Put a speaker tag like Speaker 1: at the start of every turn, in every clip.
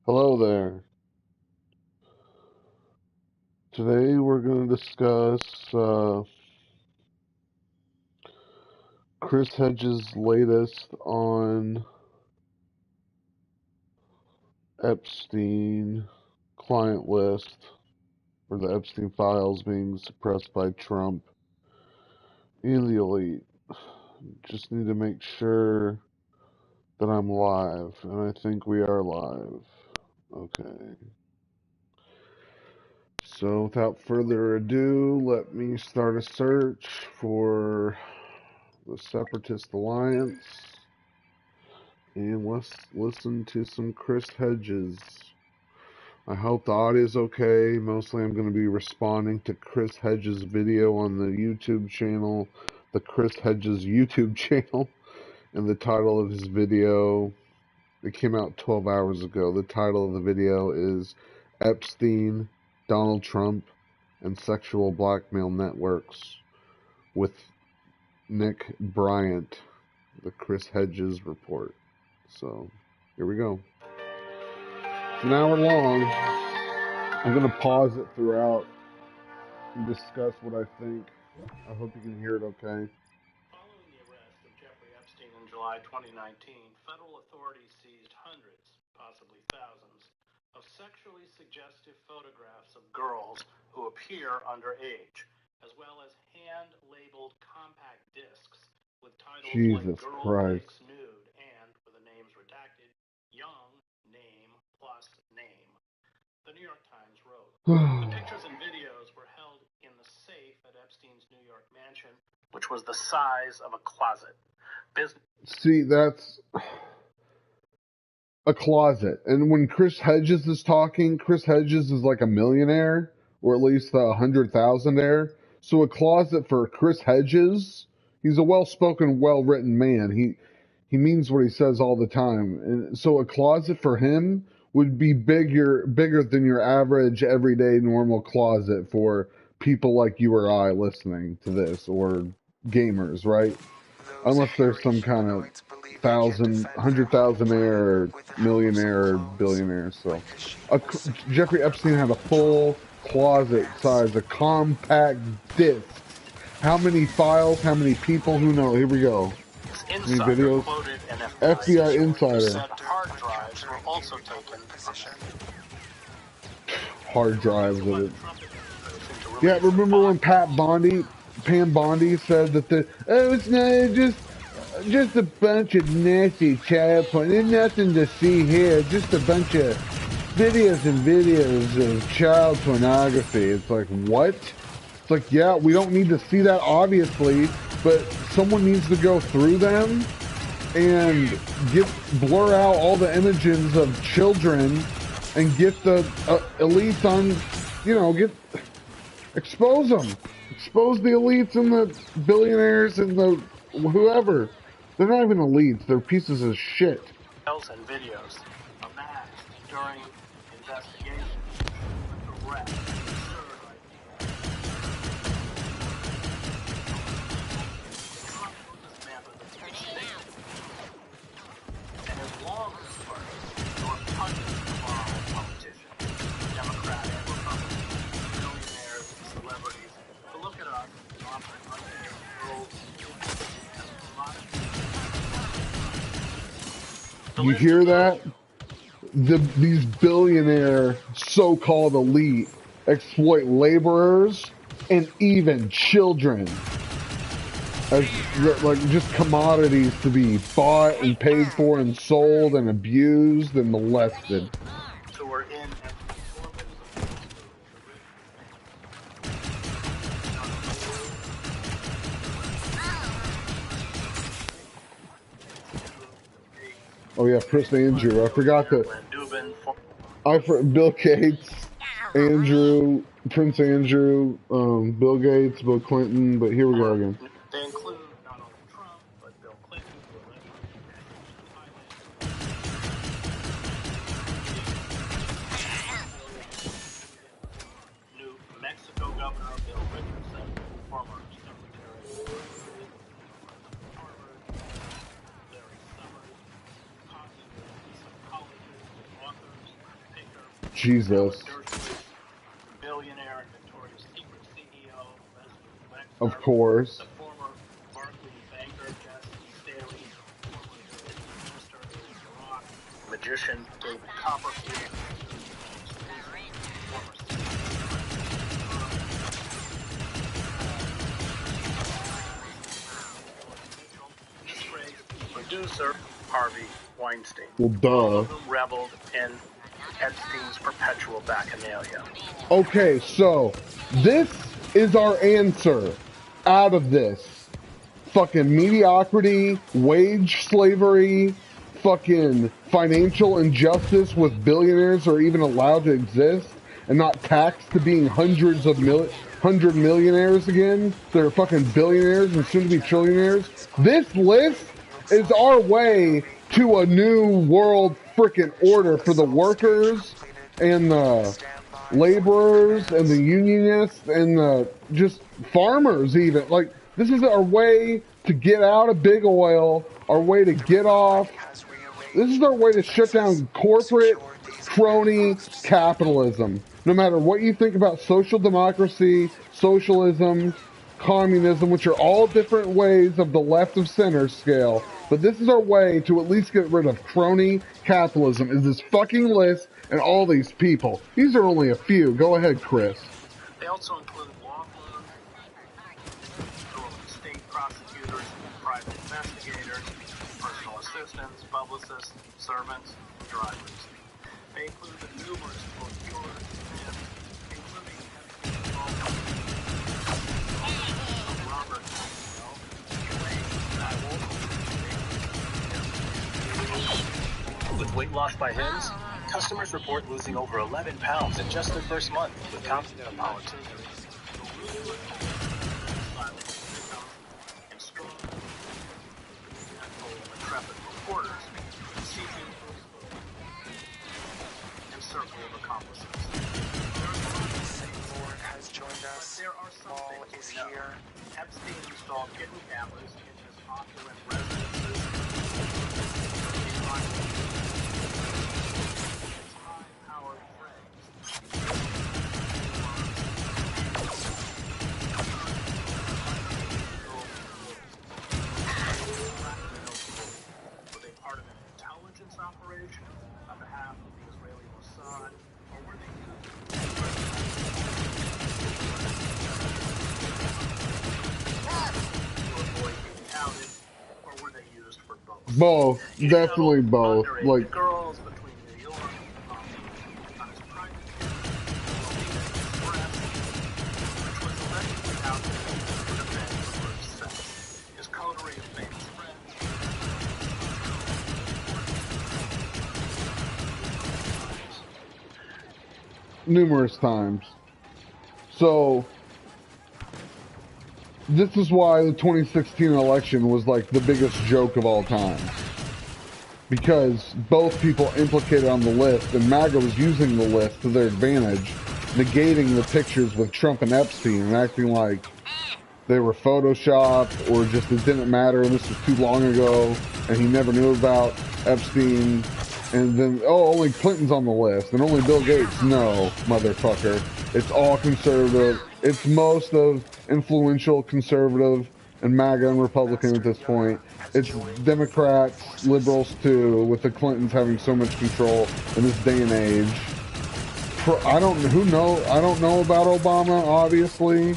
Speaker 1: Hello there. Today we're going to discuss Chris Hedges' latest on Epstein client list, or the Epstein files being suppressed by Trump and the elite. Just need to make sure that I'm live, and I think we are live. Okay. So without further ado, let me start a search for the Separatist Alliance. And let's listen to some Chris Hedges. I hope the audio is okay. Mostly I'm going to be responding to Chris Hedges' video on the YouTube channel, the Chris Hedges YouTube channel. And the title of his video, it came out 12 hours ago. The title of the video is Epstein, Donald Trump, and Sexual Blackmail Networks with Nick Bryant, the Chris Hedges report. So, here we go. It's an hour long. I'm going to pause it throughout and discuss what I think. I hope you can hear it okay.
Speaker 2: Following the arrest of Jeffrey Epstein in July 2019, federal authorities seized hundreds, possibly thousands, of sexually suggestive photographs of girls who appear underage, as well as hand-labeled compact discs with titles
Speaker 1: Jesus
Speaker 2: like Girl
Speaker 1: Christ.
Speaker 2: Pics Nude and, with the names redacted, Young Name plus Name. The New York Times wrote, the pictures and videos were held in the safe at Epstein's New York mansion, which was the size of a closet.
Speaker 1: See, that's a closet. And when Chris Hedges is talking, Chris Hedges is like a millionaire, or at least 100,000-aire. So a closet for Chris Hedges, he's a well-spoken, well-written man. He means what he says all the time. And so a closet for him would be bigger than your average, everyday, normal closet for people like you or I listening to this, or gamers, right? Unless there's some kind of 100,000-aire, or millionaire, or billionaire. So, Jeffrey Epstein had a full closet size, a compact disc. How many files? How many people? Who knows? Here we go. Any videos? FBI insider.
Speaker 2: Hard drives were also taken.
Speaker 1: Hard drives of it. Yeah, remember when Pam Bondi said that it's not just a bunch of nasty child porn. There's nothing to see here. Just a bunch of videos and videos of child pornography. It's like, what? It's like, yeah, we don't need to see that, obviously, but someone needs to go through them and blur out all the images of children and get the elites on, expose them. Expose the elites and the billionaires and the whoever. They're not even elites. They're pieces of shit.
Speaker 2: And videos amassed during investigation. Arrest. And as long as the party, there were hundreds of moral politicians, Democratic, Republican, millionaires, celebrities, to look at us and offer
Speaker 1: You hear that? These billionaire so-called elite exploit laborers and even children as like just commodities to be bought and paid for and sold and abused and molested. Oh yeah, Prince Andrew. I forgot that. Bill Gates, Andrew, Prince Andrew, Bill Gates, Bill Clinton. But here we go again.
Speaker 2: They include not only Trump, but Bill Clinton, who allegedly New Mexico Governor Bill Richardson, former Secretary of Harvard, Larry Summers, cognitive psychologists and authors,
Speaker 1: Jesus.
Speaker 2: Billionaire and Victoria's Secret CEO, Leslie Wexner,
Speaker 1: Of course.
Speaker 2: the former Barclays banker Jesse Staley, former minister Iraq, magician David Copperfield, former producer Harvey Weinstein.
Speaker 1: Well, duh.
Speaker 2: All of them reveled in Epstein's perpetual bacchanalia.
Speaker 1: Okay, so this is our answer out of this. Fucking mediocrity, wage slavery, fucking financial injustice with billionaires are even allowed to exist and not taxed to being hundred millionaires again. They're fucking billionaires and soon to be trillionaires. This list is our way to a new world frickin' order for the workers and the laborers and the unionists and the just farmers even. Like, this is our way to get out of big oil, our way to get off. This is our way to shut down corporate crony capitalism. No matter what you think about social democracy, socialism, communism, which are all different ways of the left of center scale, but this is our way to at least get rid of crony capitalism, is this fucking list and all these people. These are only a few. Go ahead, Chris.
Speaker 2: They also include law firms, state prosecutors, private investigators, personal assistants, publicists, servants, and drivers. They include the numerous procurers, including Robert with weight loss by Hims, customers report losing over 11 pounds in just their first month with confident politics. And strong and intrepid reporters seeking and circle of accomplices.
Speaker 3: Lord has joined us.
Speaker 2: There are some
Speaker 3: All
Speaker 2: things
Speaker 3: is
Speaker 2: we know.
Speaker 3: here.
Speaker 2: Epstein installed hidden cameras in his opulent residences. High-powered friends. Were they part of an intelligence operation on behalf of the Israeli Mossad, or were they to avoid being outed, or were they used for both?
Speaker 1: Both. Definitely both.
Speaker 2: Underage
Speaker 1: Like,
Speaker 2: girls between New York on his private which was allegedly out there for the men who were sex. His coterie of famous friends.
Speaker 1: numerous times. So, this is why the 2016 election was like the biggest joke of all time. Because both people implicated on the list, and MAGA was using the list to their advantage, negating the pictures with Trump and Epstein and acting like they were photoshopped or just it didn't matter and this was too long ago and he never knew about Epstein. And then, oh, only Clinton's on the list and only Bill Gates. No, motherfucker. It's all conservative. It's most of influential conservative and MAGA and Republican at this point. It's Democrats, liberals too, with the Clintons having so much control in this day and age. I don't know about Obama, obviously.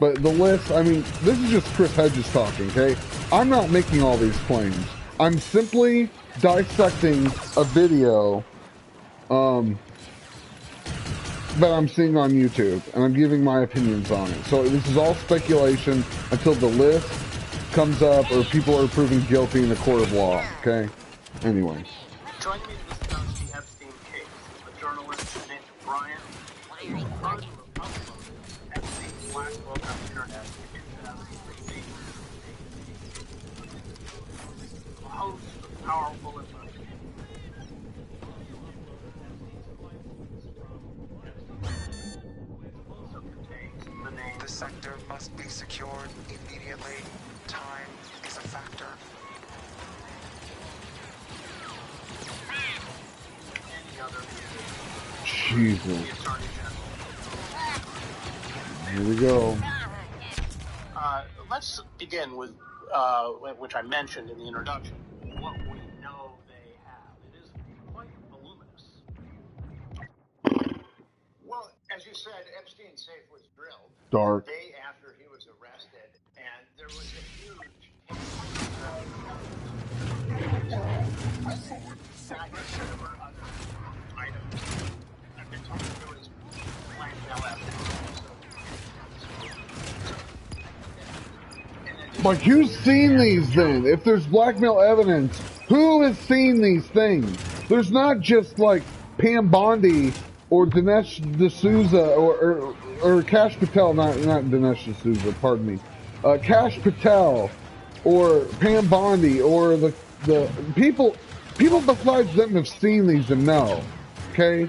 Speaker 1: But the list, I mean, this is just Chris Hedges talking, okay? I'm not making all these claims. I'm simply dissecting a video that I'm seeing on YouTube, and I'm giving my opinions on it. So this is all speculation until the list comes up or people are proven guilty in a court of law, okay? Anyways.
Speaker 2: Joining me to discuss the Epstein case is the journalist named Brian. Epstein's black book on the internet in 2016. A host of powerful and also contains the name.
Speaker 3: The sector must be secured immediately. Time is a factor.
Speaker 2: Any other
Speaker 1: Jesus.
Speaker 2: the Attorney General.
Speaker 1: Here we go.
Speaker 2: Let's begin with, which I mentioned in the introduction, what we know they have. It is quite voluminous.
Speaker 4: Well, as you said, Epstein's safe was drilled
Speaker 1: Dark.
Speaker 4: the day after he was arrested, and there was a huge there were other items. I've been told there was blackmail evidence.
Speaker 1: Like, who's seen these then? If there's blackmail evidence, who has seen these things? There's not just like Pam Bondi or Dinesh D'Souza or Kash Patel, not Dinesh D'Souza, pardon me. Kash Patel or Pam Bondi or the people besides them have seen these and know. Okay?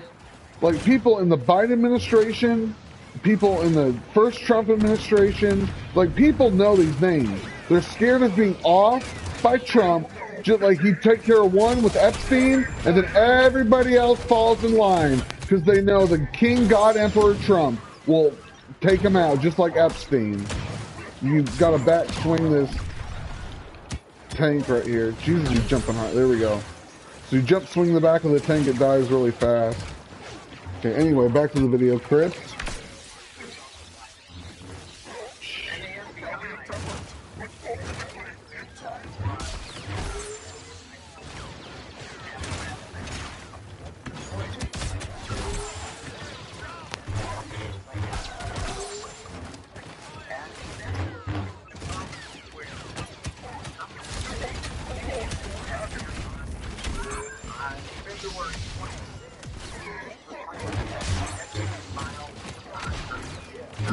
Speaker 1: Like people in the Biden administration, people in the first Trump administration, like people know these names. They're scared of being off by Trump, just like he took care of one with Epstein, and then everybody else falls in line because they know the King God Emperor Trump will take him out, just like Epstein. You've got to back swing this tank right here. Jesus, he's jumping high. There we go. So you jump swing the back of the tank, it dies really fast. Okay, anyway, back to the video, Chris.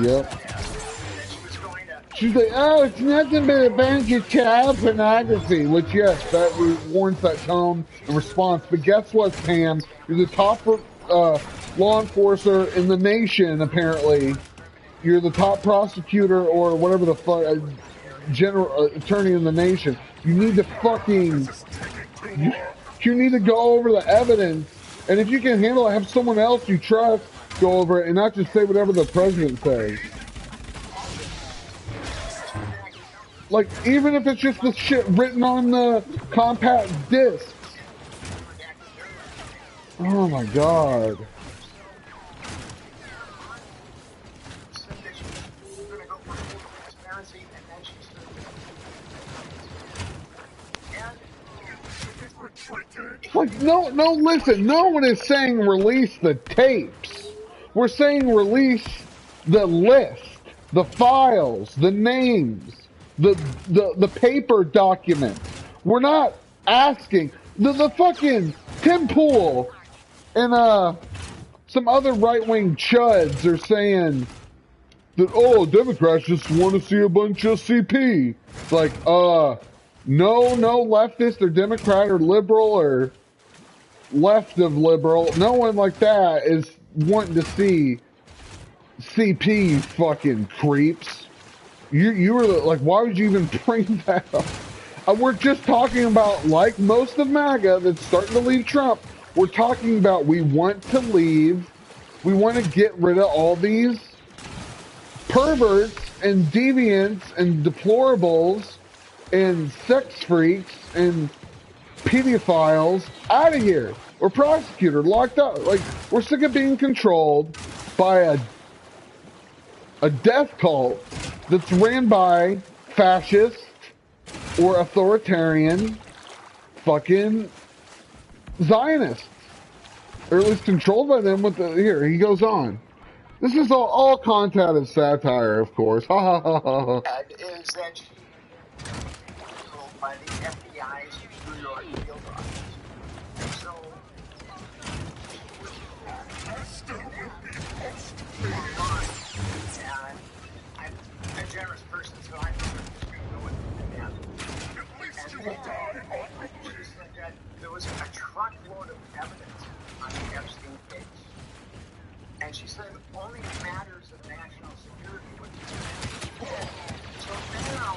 Speaker 1: Yep. She's like, oh, it's nothing but a bunch of child pornography. Which, yes, that warrants that tone and response. But guess what, Pam? You're the top law enforcer in the nation, apparently. You're the top prosecutor or whatever the fuck, general attorney in the nation. You need to fucking... You need to go over the evidence. And if you can handle it, have someone else you trust go over it and not just say whatever the president says. Like, even if it's just the shit written on the compact discs. Oh my god. Like, no, listen, no one is saying release the tapes. We're saying release the list, the files, the names, the paper documents. We're not asking. The fucking Tim Pool and some other right-wing chuds are saying that, oh, Democrats just want to see a bunch of CP. It's like, no leftist or Democrat or liberal or left of liberal, no one like that is wanting to see CP, you fucking creeps. You were like, why would you even bring that up? We're just talking about, like most of MAGA that's starting to leave Trump, we're talking about we want to leave, we want to get rid of all these perverts and deviants and deplorables and sex freaks and pedophiles out of here. Or prosecutor locked up. Like, we're sick of being controlled by a death cult that's ran by fascist or authoritarian fucking Zionists. Or at least controlled by them with the, here, he goes on. This is all content of satire, of course. Ha ha ha ha ha.
Speaker 4: Is that she told by the FBI's New York field office. So, I'm a generous person, so I'm just going to go with it. And she said that there was a truckload of evidence on the Epstein case. And she said only matters of national security would be. So now,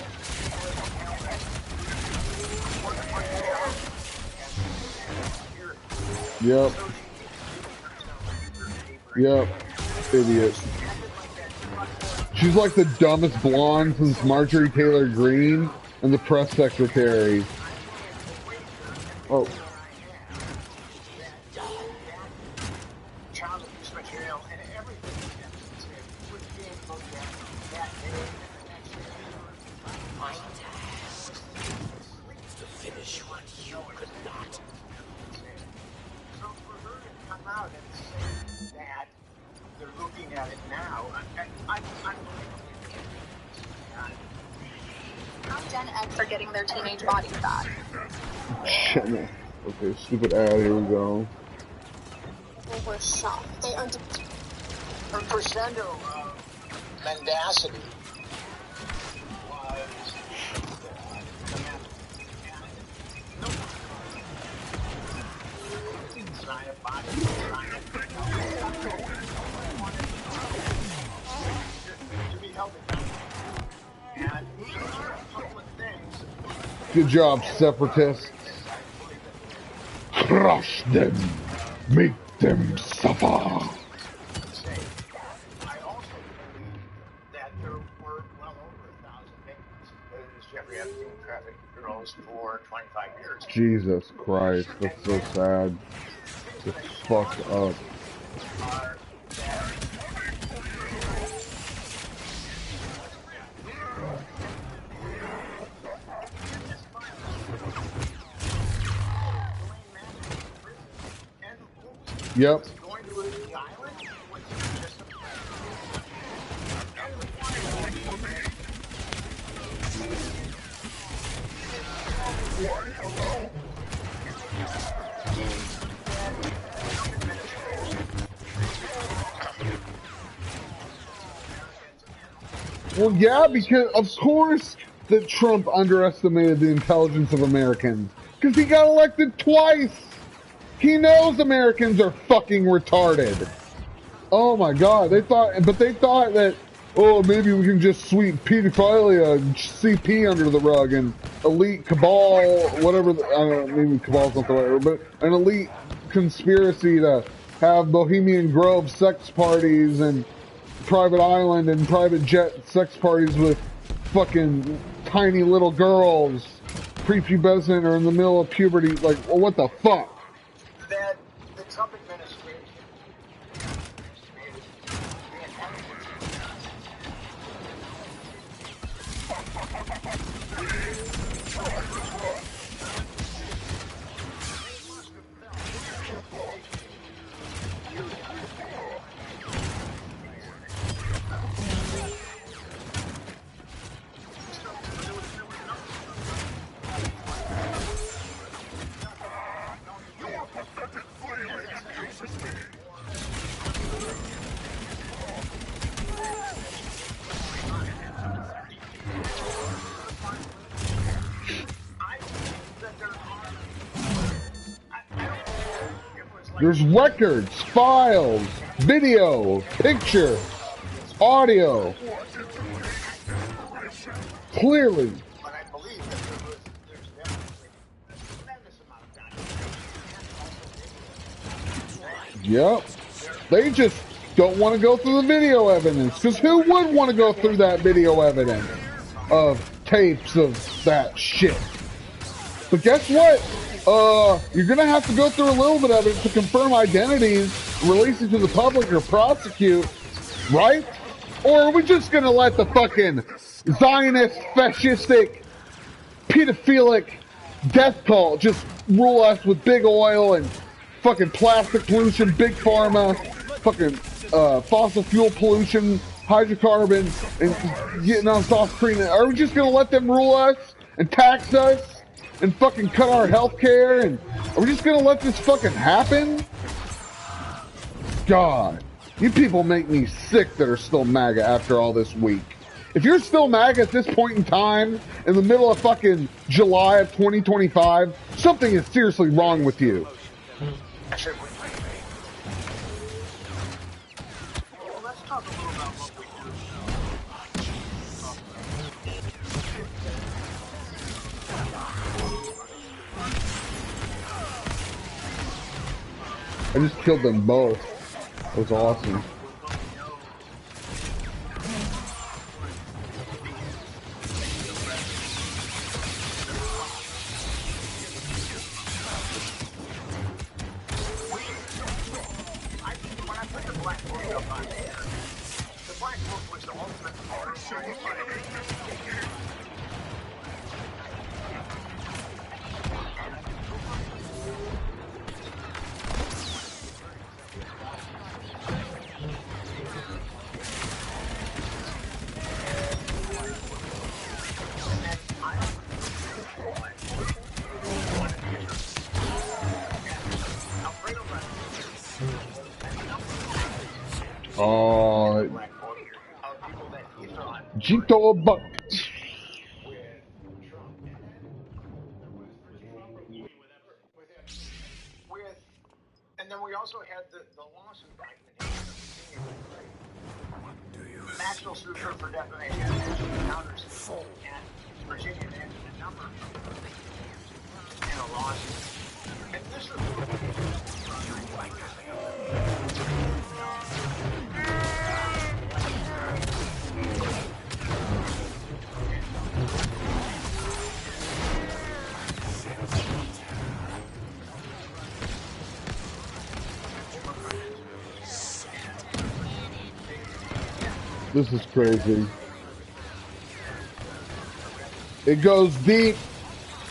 Speaker 1: Yep. Yep. Idiot. She's like the dumbest blonde since Marjorie Taylor Greene and the press secretary. Oh.
Speaker 4: Child abuse material and everything was being looked at that day and the next day. My task to finish what you could not. So for her to come out and say that they're looking at it now, I'm
Speaker 5: How Gen X are getting their teenage bodies back.
Speaker 1: Shit, no. Okay, stupid ad, here we go.
Speaker 5: People were shocked. They are.
Speaker 4: her crescendo of mendacity was
Speaker 1: Good job, separatists. Crush them. Make them suffer.
Speaker 4: I also believe that there were well over 1,000 victims as Jeffrey Epstein trafficked girls for 25 years.
Speaker 1: Jesus Christ, that's so sad. It's fucked up.
Speaker 4: Are that
Speaker 1: Yep.
Speaker 4: going to the island was just
Speaker 1: Well, yeah, because of course that Trump underestimated the intelligence of Americans. Because he got elected twice. He knows Americans are fucking retarded. Oh my God, they thought that, oh, maybe we can just sweep pedophilia and CP under the rug and elite cabal, whatever, I don't know, maybe cabal's not the right word, but an elite conspiracy to have Bohemian Grove sex parties and private island and private jet sex parties with fucking tiny little girls, prepubescent or in the middle of puberty, like, well, what the fuck?
Speaker 4: that the Trump administration
Speaker 1: There's records, files, video, picture, audio. Clearly.
Speaker 4: but I believe that there's definitely a tremendous amount of documentation.
Speaker 1: Yep. They just don't want to go through the video evidence. Because who would want to go through that video evidence of tapes of that shit? But guess what? You're going to have to go through a little bit of it to confirm identities, release it to the public or prosecute, right? Or are we just going to let the fucking Zionist, fascistic, pedophilic death cult just rule us with big oil and fucking plastic pollution, big pharma, fucking fossil fuel pollution, hydrocarbons, and getting on soft cream? Are we just going to let them rule us and tax us? And fucking cut our health care, and are we just gonna let this fucking happen? God, you people make me sick that are still MAGA after all this week. If you're still MAGA at this point in time, in the middle of fucking July of 2025, something is seriously wrong with you.
Speaker 4: Well, let's talk a little about what we do.
Speaker 1: I just killed them both. That was awesome.
Speaker 4: When I put the black book up on there, the black book was the ultimate
Speaker 1: Oh,
Speaker 4: black book of people that he thought
Speaker 1: Jito Buck.
Speaker 4: with Trump. And then there was Virginia with, and then we also had the lawsuit documentation of Virginia Gray. National sued her for defamation and counters and Virginia mentioned a number in a lawsuit. And this was
Speaker 1: This is crazy. It goes deep.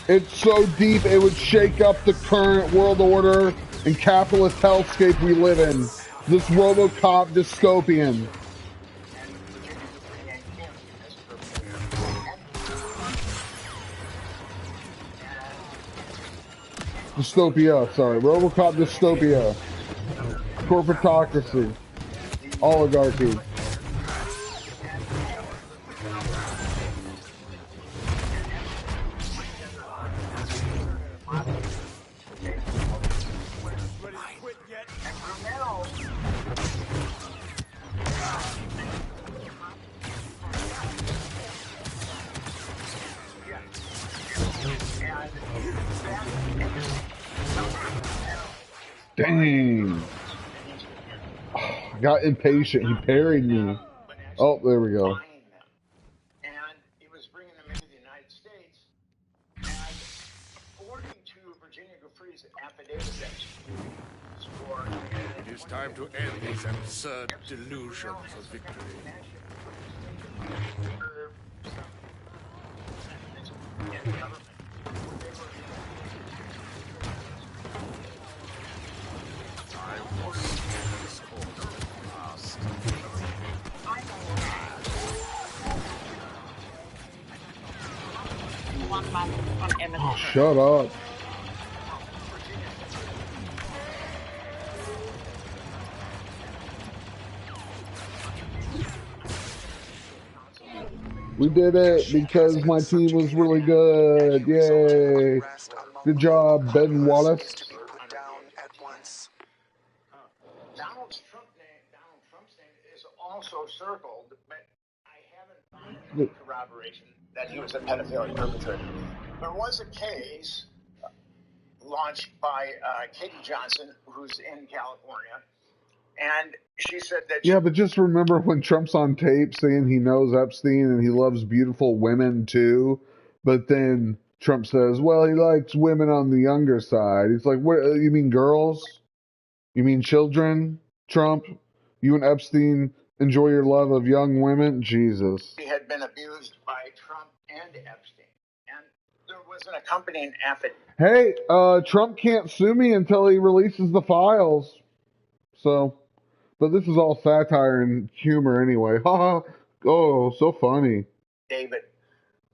Speaker 1: It's so deep it would shake up the current world order and capitalist hellscape we live in. This RoboCop dystopian. Dystopia, sorry. RoboCop dystopia. Corporatocracy. Oligarchy. Dang. I got impatient. He parried me. Oh, there we go.
Speaker 4: And he was bringing them into the United States. And according to Virginia Giuffre's affidavit,
Speaker 6: It is time to end these absurd delusions of victory. I was this court past.
Speaker 1: Oh, shut up. We did it because my team was really good. Yay. Good job, Ben Wallace.
Speaker 4: Donald Trump's name is also circled, but I haven't found any corroboration that he was a pedophilic perpetrator. There was a case launched by Katie Johnson, who's in California, and she said that
Speaker 1: Yeah, but just remember when Trump's on tape saying he knows Epstein and he loves beautiful women too, but then Trump says, well, he likes women on the younger side. He's like, what, you mean girls? You mean children? Trump? You and Epstein enjoy your love of young women? Jesus.
Speaker 4: he had been abused by Trump and Epstein. And there was an accompanying affidavit.
Speaker 1: Hey, Trump can't sue me until he releases the files. So, but this is all satire and humor anyway. Haha. Oh, so funny.
Speaker 4: David,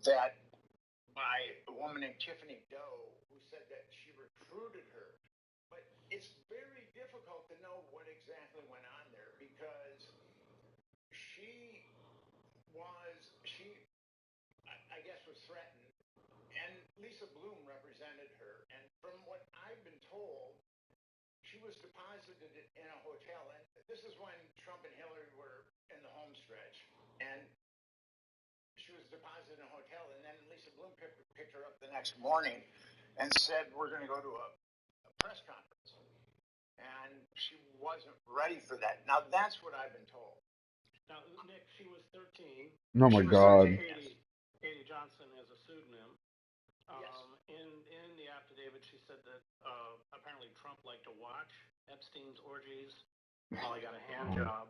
Speaker 4: that by a woman named Tiffany Doe, who said that she recruited her. But it's very difficult to know what exactly went on there because I guess, was threatened, and Lisa Bloom represented her. And from what I've been told, she was deposited in a hotel, and this is when Trump and Hillary were in the home stretch, and she was deposited in a hotel, and then Lisa Bloom picked her up the next morning and said, we're going to go to a press conference. and she wasn't ready for that. Now that's what I've been told.
Speaker 2: Now, Nick, she was 13.
Speaker 1: Oh my God.
Speaker 2: Katie Johnson has a pseudonym.
Speaker 4: Yes.
Speaker 2: In the affidavit, she said that apparently Trump liked to watch Epstein's orgies while he got a hand job.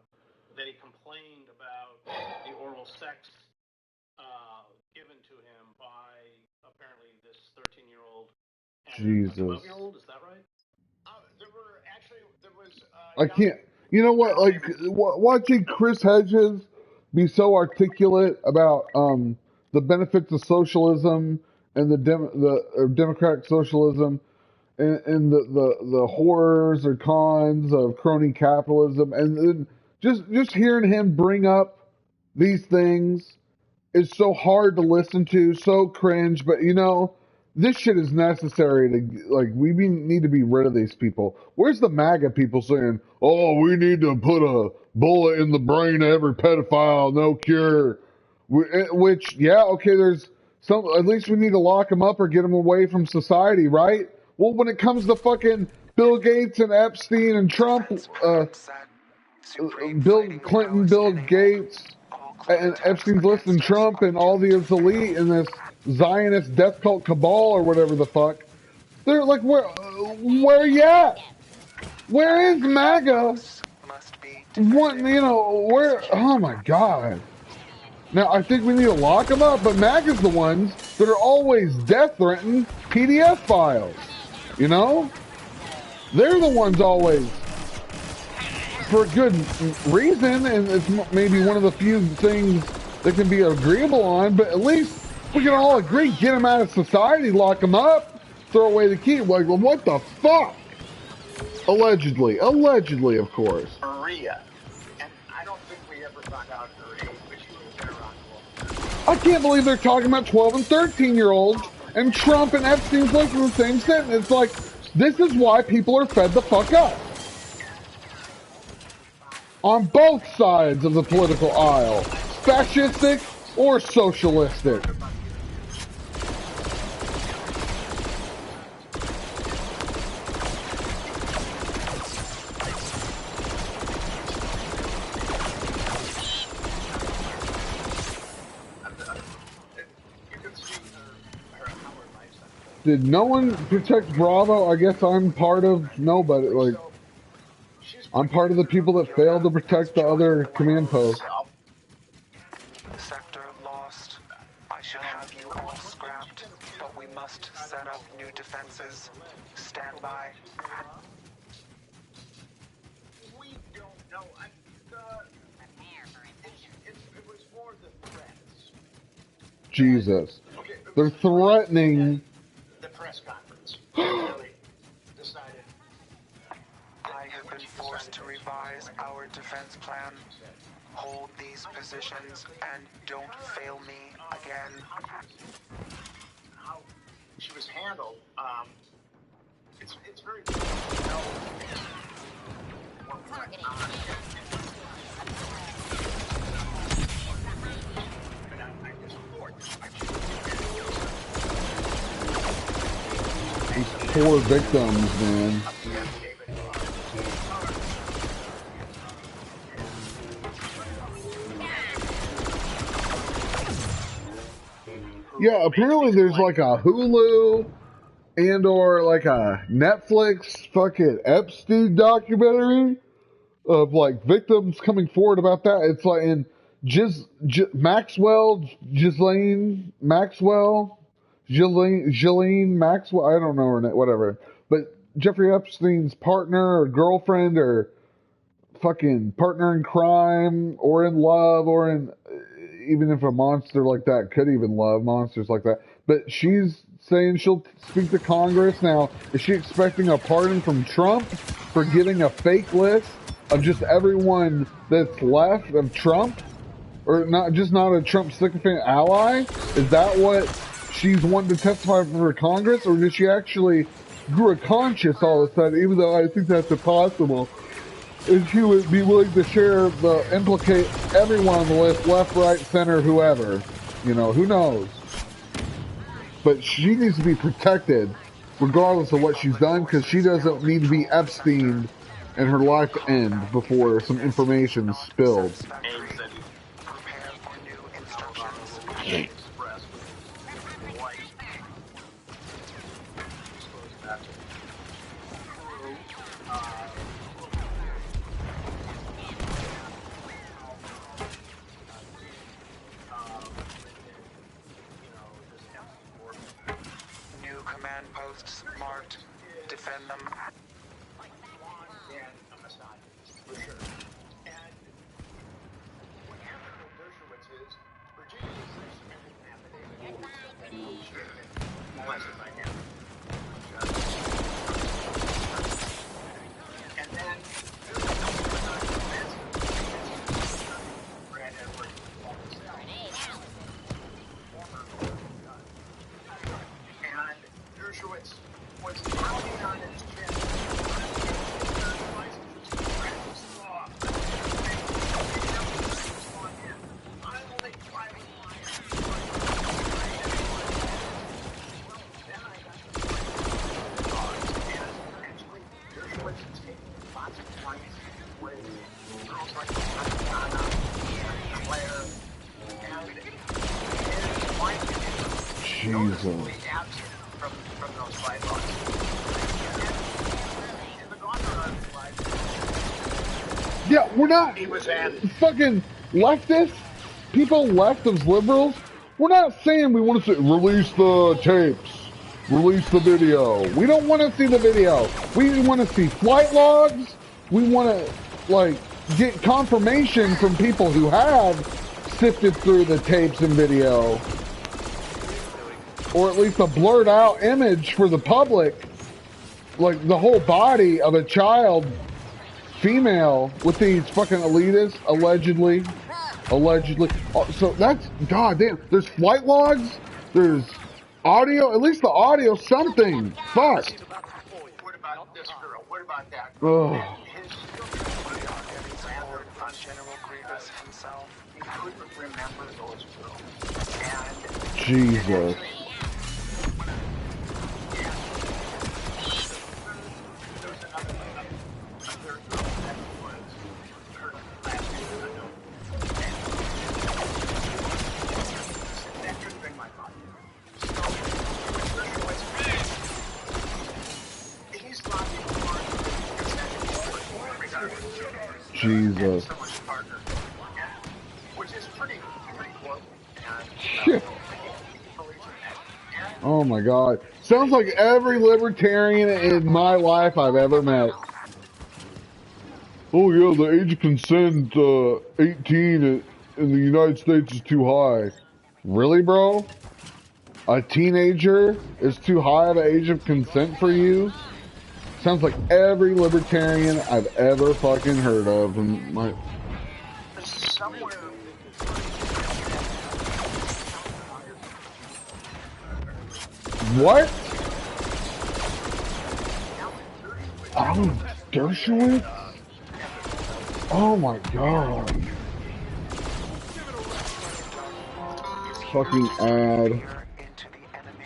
Speaker 2: That he complained about the oral sex given to him by apparently this 13-year-old and
Speaker 1: Jesus.
Speaker 2: a 12-year-old. Is that right?
Speaker 4: There was.
Speaker 1: I can't. You know what? Like watching Chris Hedges be so articulate about the benefits of socialism and the democratic socialism and the horrors or cons of crony capitalism, and then just hearing him bring up these things is so hard to listen to, so cringe. But you know, this shit is necessary to need to be rid of these people. Where's the MAGA people saying, "Oh, we need to put a bullet in the brain of every pedophile, no cure"? Which, yeah, okay, there's some. At least we need to lock them up or get them away from society, right? Well, when it comes to fucking Bill Gates and Epstein and Trump, Bill Clinton, Bill Gates, and Epstein's listing Trump and all these elite and this Zionist death cult cabal or whatever the fuck, they're like, where you at? Where is MAGA? What, you know, where? Oh my God. Now, I think we need to lock them up, but MAGA's the ones that are always death-threatening PDF files. You know? They're the ones always, for a good reason, and it's maybe one of the few things that can be agreeable on, but at least we can all agree, get them out of society, lock them up, throw away the key. Like, well, what the fuck? Allegedly, of course.
Speaker 4: Maria, and I don't think we ever found out her age, but she was there around 12.
Speaker 1: I can't believe they're talking about 12 and 13-year-olds, and Trump and Epstein's like in the same sentence. It's like, this is why people are fed the fuck up. On both sides of the political aisle, fascistic or socialistic. Did no one protect Bravo? I guess I'm part of nobody. Like, I'm part of the people that failed to protect the other command posts.
Speaker 3: Sector lost. I should have you all scrapped, but we must set up new defenses. Stand by.
Speaker 4: We don't know. It was more the threats.
Speaker 1: Jesus. They're threatening.
Speaker 4: The press conference. Really decided.
Speaker 3: I have been forced to revise our defense plan. Hold these positions and don't fail me again.
Speaker 4: How she was handled, it's very difficult to know what went on. But I support.
Speaker 1: These poor victims, man. Yeah, apparently there's like a Hulu and or like a Netflix fucking Epstein documentary of like victims coming forward about that. It's like in Ghislaine Maxwell, I don't know her name, whatever. But Jeffrey Epstein's partner or girlfriend or fucking partner in crime or in love or in, even if a monster like that could even love monsters like that. But she's saying she'll speak to Congress. Now, is she expecting a pardon from Trump for giving a fake list of just everyone that's left of Trump? Or not a Trump sycophant ally? Is that what she's wanting to testify for Congress? Or did she actually grew a conscience all of a sudden, even though I think that's impossible? And she would be willing to implicate everyone on the list, left, right, center, whoever. You know, who knows? But she needs to be protected, regardless of what she's done, because she doesn't need to be Epstein and her life end before some information is spilled.
Speaker 2: Ames said he
Speaker 3: Prepare for new instructions.
Speaker 2: expressed with his wife. Disclosed that to crew.
Speaker 3: New command posts marked. Defend them.
Speaker 4: And a misogynist, for sure. And what happened with Dershowitz is Virginia was submitted an affidavit that she had been molested by him. And then Brad Edwards and Dershowitz was pounding on his chest.
Speaker 1: Jesus.
Speaker 4: From those five bucks. And the Gauntlet five.
Speaker 1: Yeah, we're not
Speaker 4: He was added.
Speaker 1: fucking leftists, people left of liberals. We're not saying we want to say, release the tapes, release the video. We don't want to see the video. We want to see flight logs. We want to, like, get confirmation from people who have sifted through the tapes and video. Or at least a blurred out image for the public. Like, the whole body of a child, female, with these fucking elitists, allegedly. Oh, so that's, goddamn, there's flight logs, there's audio, at least the audio, something. Fuck.
Speaker 4: What about this girl? What about that
Speaker 1: Ugh.
Speaker 4: girl? His
Speaker 3: On General Grievous himself.
Speaker 4: he couldn't remember those girls. And
Speaker 1: Jesus.
Speaker 4: there was another girl that was her last name, I know. That could have been my mom. So, he's lobbying for
Speaker 1: Jesus.
Speaker 4: someone's partner, which is pretty cool.
Speaker 1: Shit. Oh my god. Sounds like every libertarian in my life I've ever met. Oh yeah, the age of consent, 18 in the United States is too high. Really, bro? A teenager is too high of an age of consent for you? Sounds like every libertarian I've ever fucking heard of. And my...
Speaker 4: Somewhere.
Speaker 1: What? Alan Dershowitz? Oh my god. Fucking ad.
Speaker 3: Into the enemy.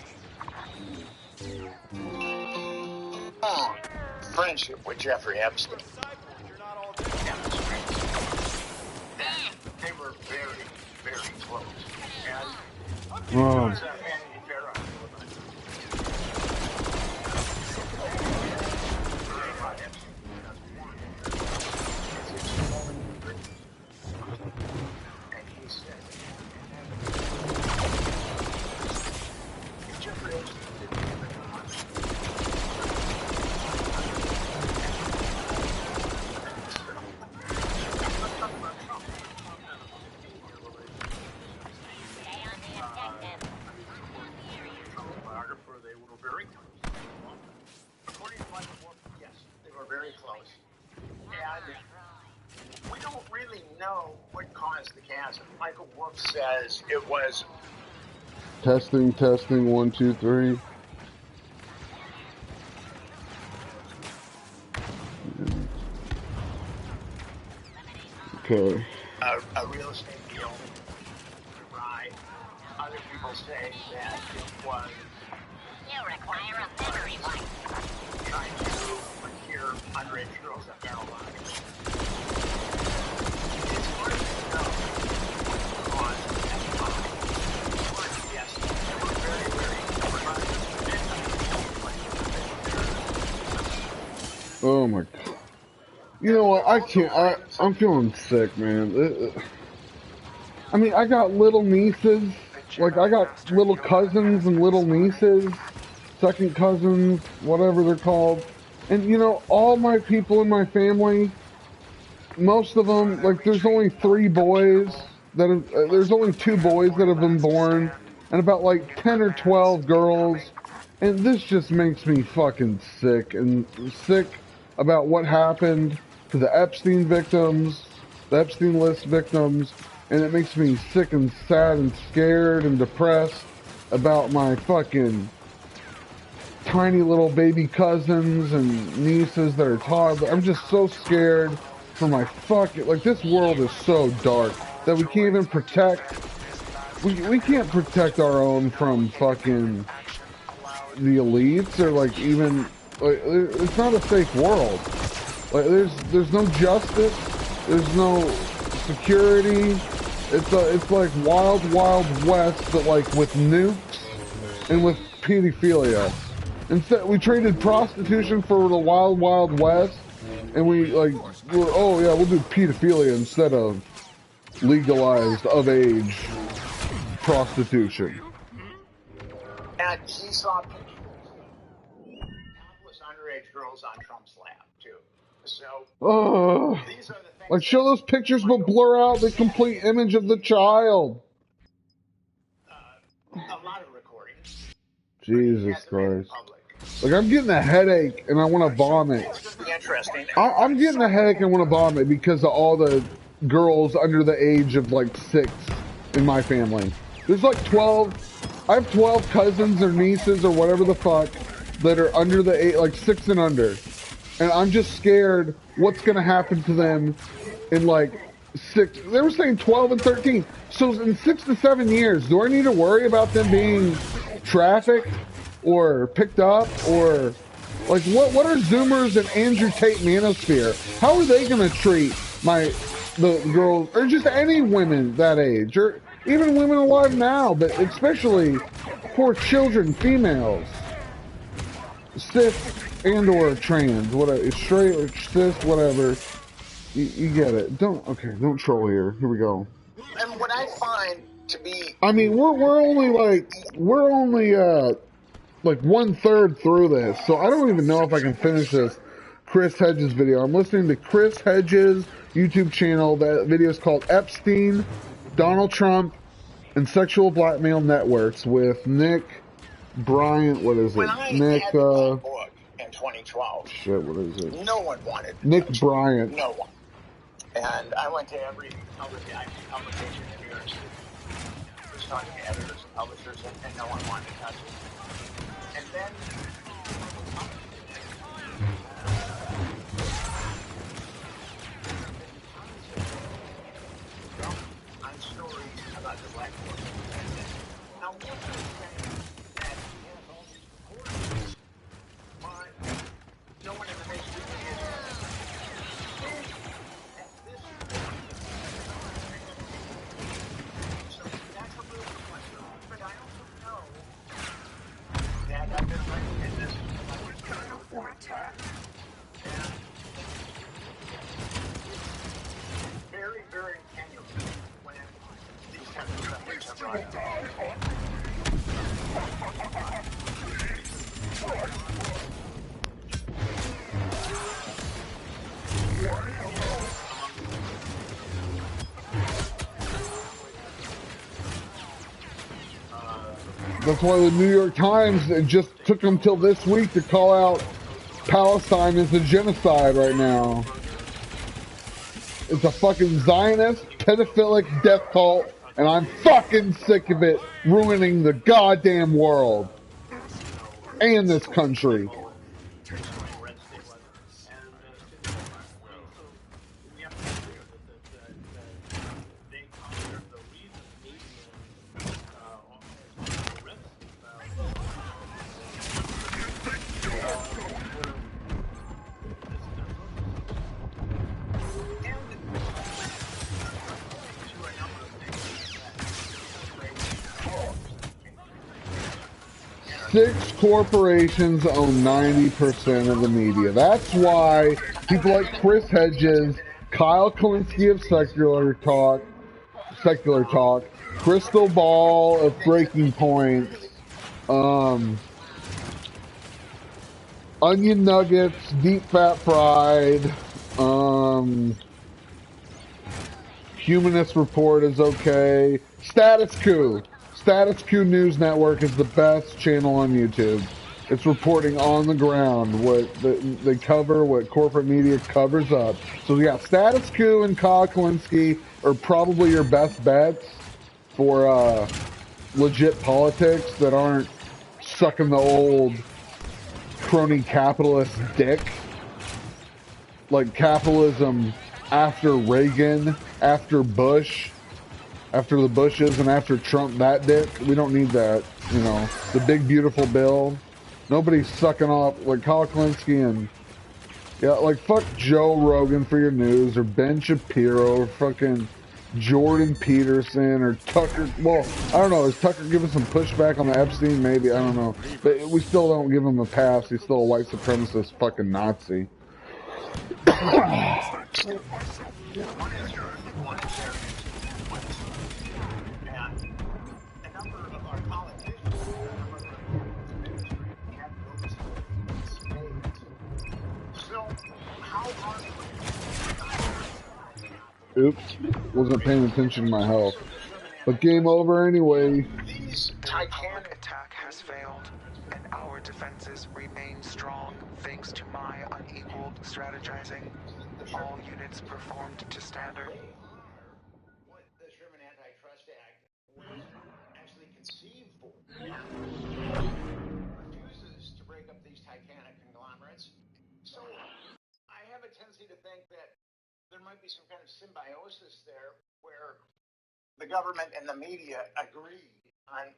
Speaker 4: Friendship with Jeffrey Epstein. They were very, very close. And
Speaker 1: Oh.
Speaker 4: And he said, they were very close. According to Michael Wolff, yes, they were very close. And we don't really know what caused the chasm. Michael Wolff says it was
Speaker 1: Testing, 1, 2, 3. Okay.
Speaker 4: a real estate deal. Right. Other people say that it was
Speaker 7: You require a battery light.
Speaker 4: trying to procure there are underage girls at marijuana. It's hard to know because at the time, but yes, they were very, very
Speaker 1: Oh my god. You know what? I can't. I'm feeling sick, man. I mean, I got little nieces. Like, I got little cousins and little nieces, second cousins, whatever they're called. And, you know, all my people in my family, most of them, like, there's only 3 boys that have, there's only 2 boys that have been born, and about, like, 10 or 12 girls. And this just makes me fucking sick, and sick about what happened to the Epstein victims, the Epstein list victims, and it makes me sick and sad and scared and depressed about my fucking tiny little baby cousins and nieces that are toddlers. I'm just so scared for my fucking, like, this world is so dark that we can't even protect, we can't protect our own from fucking the elites, or like even, like, it's not a safe world. Like, there's no justice, there's no security. It's like wild west, but like with nukes and with pedophilia. Instead, we traded prostitution for the wild west, and oh yeah, we'll do pedophilia instead of legalized of age prostitution.
Speaker 4: And he saw pictures of countless underage girls on Trump's lap, too. So, these are the things.
Speaker 1: Like, show those pictures, but blur out the complete image of the child.
Speaker 4: A lot of recordings.
Speaker 1: Jesus Christ. Like, I'm getting a headache and I want to vomit.
Speaker 4: It's going to be interesting.
Speaker 1: I'm getting a headache and want to vomit because of all the girls under the age of like 6 in my family. There's like 12. I have 12 cousins or nieces or whatever the fuck that are under the age, like 6 and under. And I'm just scared what's going to happen to them in like 6. They were saying 12 and 13. So in 6 to 7 years, do I need to worry about them being trafficked or picked up, or like what are Zoomers and Andrew Tate Manosphere? How are they going to treat the girls, or just any women that age, or even women alive now, but especially poor children, females, cis and or trans, whatever, straight or cis, whatever. You get it. Don't troll here. Here we go.
Speaker 4: And what I find to be,
Speaker 1: I mean, we're only like 1/3 through this, so I don't even know if I can finish this Chris Hedges video. I'm listening to Chris Hedges YouTube channel. That video is called Epstein, Donald Trump, and Sexual Blackmail Networks with Nick Bryant. What is it?
Speaker 4: when I
Speaker 1: Nick,
Speaker 4: had my book in 2012,
Speaker 1: shit, what is it?
Speaker 4: no one wanted to
Speaker 1: Nick
Speaker 4: touch it.
Speaker 1: Bryant.
Speaker 4: No one. And I went to every publication in New York City. I was talking to editors and publishers, and no one wanted to touch it. And then on stories about the black woman. Now, what are you saying that he has all these recordings, but no one ever makes it at this point. So that's a little question, but I also know that I've been writing in this very, very tenuous when these kind of subjects are brought up.
Speaker 1: That's why the New York Times, it just took them till this week to call out Palestine as a genocide right now. It's a fucking Zionist, pedophilic death cult, and I'm fucking sick of it ruining the goddamn world. And this country. 6 corporations own 90% of the media. That's why people like Chris Hedges, Kyle Kalinske of Secular Talk, Crystal Ball of Breaking Points, Onion Nuggets, Deep Fat Fried, Humanist Report is okay. Status Coup News Network is the best channel on YouTube. It's reporting on the ground what they cover, what corporate media covers up. So yeah, Status Coup and Kyle Kalinske are probably your best bets for legit politics that aren't sucking the old crony capitalist dick. Like capitalism after Reagan, after Bush, after the Bushes, and after Trump, that dick. We don't need that, you know. The big beautiful bill. Nobody's sucking off like Kyle Kalinske and yeah, like fuck Joe Rogan for your news, or Ben Shapiro, or fucking Jordan Peterson, or Tucker. Well, I don't know. Is Tucker giving some pushback on the Epstein? Maybe, I don't know. But we still don't give him a pass. He's still a white supremacist fucking Nazi. Oops, wasn't paying attention to my health. But game over anyway.
Speaker 3: The public attack has failed, and our defenses remain strong thanks to my unequaled strategizing. All units performed to standard.
Speaker 4: What the Sherman Antitrust Act was actually conceived for. Refuses to break up these titanic conglomerates. So I have a tendency to think that there might be some kind of symbiosis there where the government and the media agree on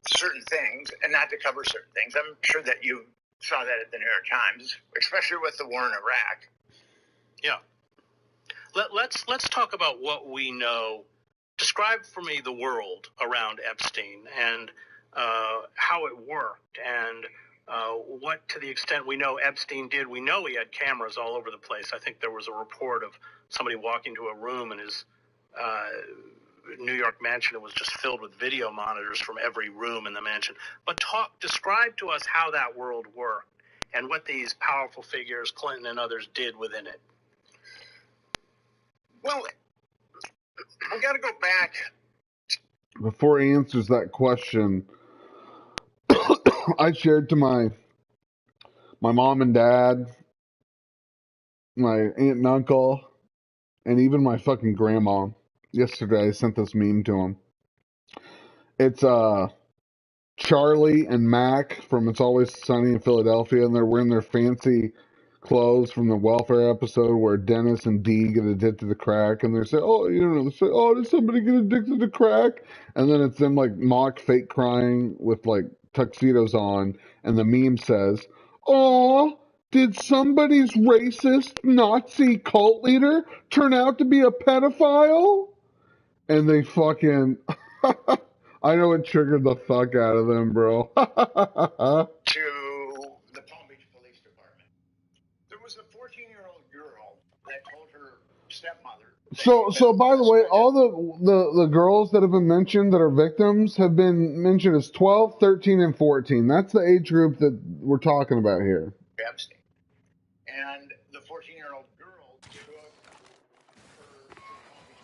Speaker 4: certain things and not to cover certain things. I'm sure that you saw that at the New York Times, especially with the war in Iraq.
Speaker 2: Yeah. Let's talk about what we know. Describe for me the world around Epstein and how it worked and what, to the extent we know Epstein did. We know he had cameras all over the place. I think there was a report of somebody walking to a room in his New York mansion. It was just filled with video monitors from every room in the mansion. But describe to us how that world worked and what these powerful figures, Clinton and others, did within it.
Speaker 4: Well, we got to go back.
Speaker 1: Before he answers that question, I shared to my mom and dad, my aunt and uncle, and even my fucking grandma. Yesterday I sent this meme to them. It's Charlie and Mac from It's Always Sunny in Philadelphia, and they're wearing their fancy clothes from the welfare episode where Dennis and Dee get addicted to crack, and they say, "Oh, you know, they say, oh, did somebody get addicted to crack?" And then it's them like mock fake crying with like tuxedos on, and the meme says, "Oh, did somebody's racist Nazi cult leader turn out to be a pedophile?" And they fucking I know it triggered the fuck out of them, bro.
Speaker 4: To the Palm Beach Police Department. There was a 14-year-old girl that told her stepmother.
Speaker 1: So by the way, all the girls that have been mentioned that are victims have been mentioned as 12, 13, and 14. That's the age group that we're talking about here.
Speaker 4: Epstein. And the 14-year-old girl took her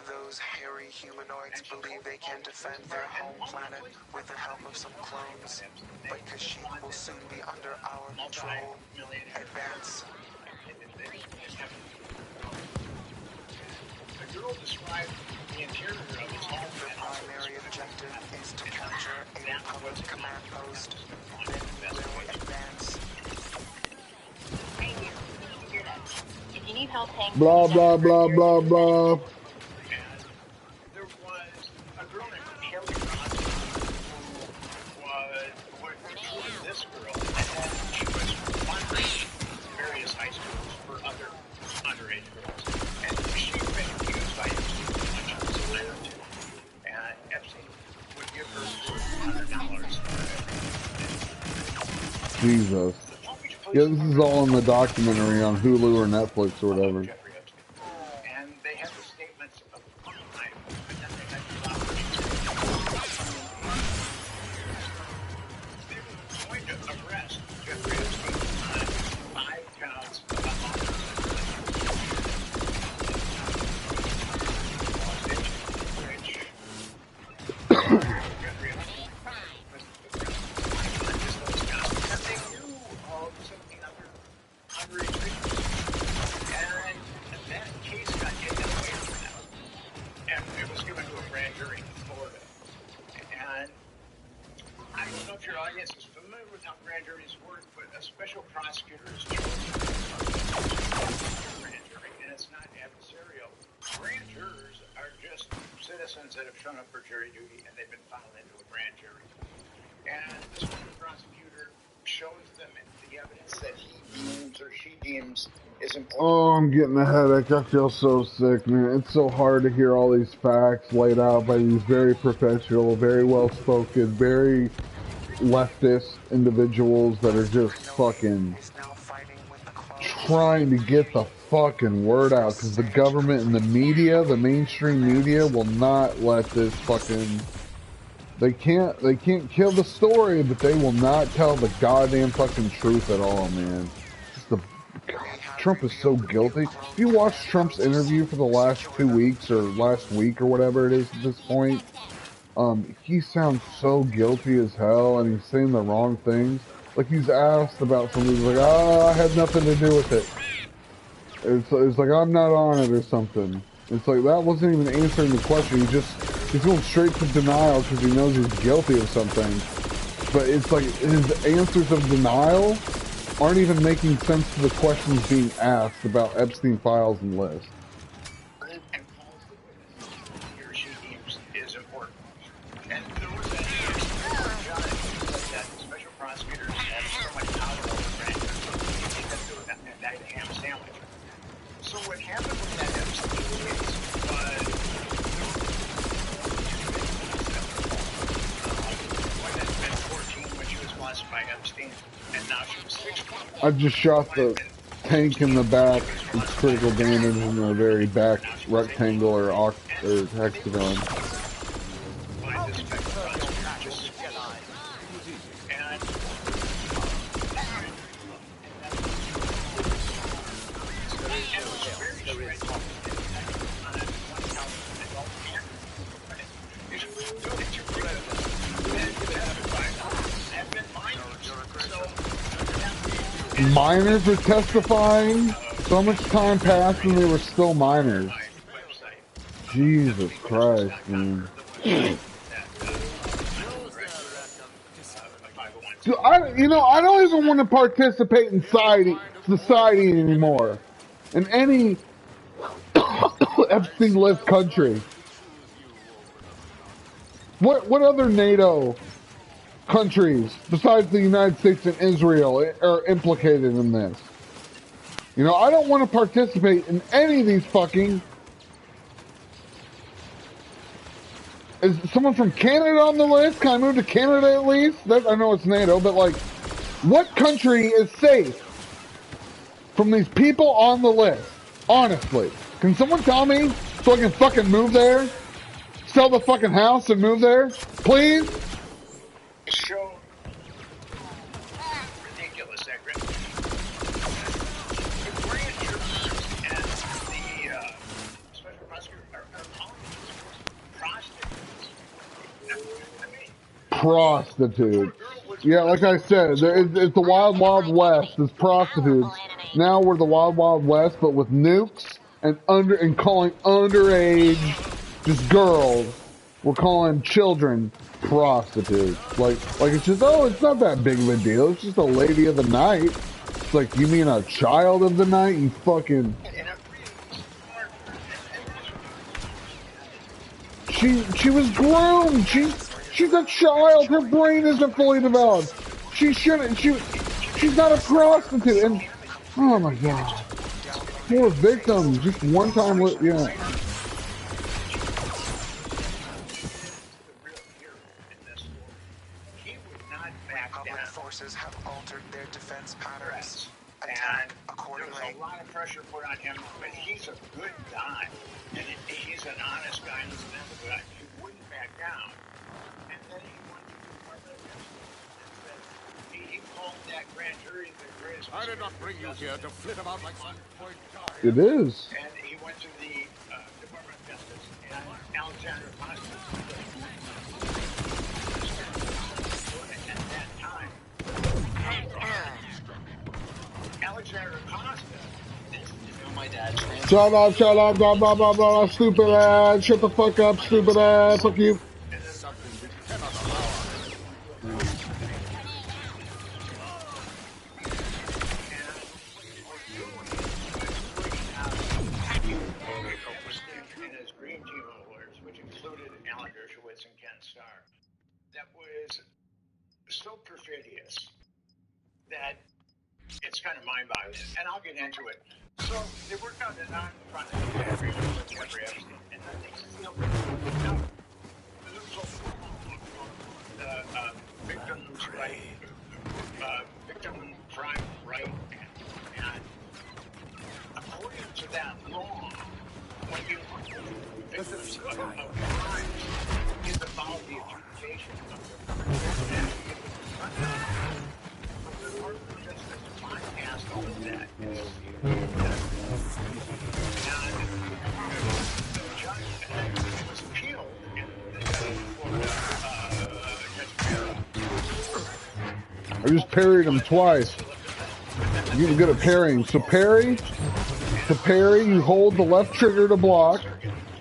Speaker 4: to
Speaker 3: Those hairy humanoids believe they can defend their home planet with the help of some clones, but Kashyyyk will soon be under our control. Advance.
Speaker 4: The girl described the interior of his home.
Speaker 3: The primary objective is to capture a Republic command post. Then we will advance.
Speaker 5: Right here. Hear that. If you need help hang
Speaker 1: Blah blah blah blah blah.
Speaker 4: And there was a girl named Kelly Rogers who was this girl, and she was monitoring various high schools for other underage girls. And she'd been accused by Epstein when she was a minor too. And Epstein would give her $100 for it.
Speaker 1: Jesus.
Speaker 4: The Palm Beach
Speaker 1: Yeah,
Speaker 4: Police
Speaker 1: this is
Speaker 4: Department
Speaker 1: all in the documentary on Hulu or Netflix or whatever.
Speaker 4: Jeffrey Epstein. And they had the statements of crime, and then they had the operations. They were going to arrest Jeffrey Epstein on 5 counts of Jeffrey Epstein. And they knew of 17 other underage victims. And that case got taken away from them. And it was given to a grand jury in Florida. And I don't know if your audience is familiar with how grand juries work, but a special prosecutor is chosen to grand jury, and it's not adversarial. Grand jurors are just citizens that have shown up for jury duty, and they've been funneled into a grand jury. And the special prosecutor shows them the evidence that he deems or she deems is important.
Speaker 1: Oh, I'm getting a headache. I feel so sick, man. It's so hard to hear all these facts laid out by these very professional, very well-spoken, very leftist individuals that are just fucking trying to get the fucking word out, because the government and the media, the mainstream media, will not let this fucking... They can't kill the story, but they will not tell the goddamn fucking truth at all, man. Just the... God, Trump is so guilty. If you watch Trump's interview for the last 2 weeks, or last week, or whatever it is at this point, he sounds so guilty as hell, and he's saying the wrong things. Like, he's asked about something, he's like, oh, I had nothing to do with it. It's like, I'm not on it or something. It's like, that wasn't even answering the question. He's going straight to denial because he knows he's guilty of something. But it's like, his answers of denial aren't even making sense to the questions being asked about Epstein files and lists.
Speaker 4: And calls the witness he or she deems is important. And there was that judge that special prosecutors have so much power over grand juries, they can do a night ham sandwich. So what happened with that Epstein case was one that's been 14 when she was molested by Epstein, and now she was 16.
Speaker 1: I just shot the tank in the back. It's critical damage in the very back rectangle or hexagon. Minors are testifying. So much time passed and they were still minors. Jesus Christ, man. So I don't even want to participate in society anymore. In any Epstein list country. What other NATO countries besides the United States and Israel are implicated in this? You know, I don't want to participate in any of these fucking... Is someone from Canada on the list? Can I move to Canada at least? I know it's NATO, but like, what country is safe from these people on the list? Honestly. Can someone tell me so I can fucking move there? Sell the fucking house and move there? Please?
Speaker 4: So ridiculous, that grand the grand jurors and the special prosecutor are calling
Speaker 1: prostitutes. Yeah, like I said, it's the wild, wild west. It's prostitutes. Now we're the wild, wild west, but with nukes and calling underage just girls. We're calling children prostitutes. Like it's just, oh, it's not that big of a deal. It's just a lady of the night. It's like, you mean a child of the night? You fucking... She was groomed. She's a child. Her brain isn't fully developed. She shouldn't. She's not a prostitute. And oh my god, poor victim. Just one time with yeah.
Speaker 4: He would not back
Speaker 3: Public
Speaker 4: down.
Speaker 3: forces have altered their defense patterns.
Speaker 4: And
Speaker 3: Attack
Speaker 4: there
Speaker 3: accordingly.
Speaker 4: was a lot of pressure put on him, but he's a good guy. And he's an honest guy, and he wouldn't back down. And then he went to the Department of Justice and said, he called that grand jury the greatest.
Speaker 6: I did not bring you here to flit about like some point guy.
Speaker 1: It is.
Speaker 4: And he went to the Department of Justice, and Alexander Acosta at that time. Alexander Acosta.
Speaker 2: My dad's friend.
Speaker 1: Shut up, blah, blah, blah, blah, stupid ass. Shut the fuck up, stupid ass. Fuck you.
Speaker 6: Something we cannot allow.
Speaker 4: And his green team of lawyers, which included Alan Dershowitz and Ken Starr, that was so perfidious that it's kind of mind-boggling, and I'll get into it. So they worked out a non-front agreement with Jeffrey Epstein, and then they sealed it. Now, victims' right, victim crime right, and according to that law, when you victims of crimes is about the adjudication of the Department of Justice bypassed all of that. And the judge was appealed, and the judge
Speaker 1: I just parried him twice. I'm getting good at parrying. So parry, you hold the left trigger to block.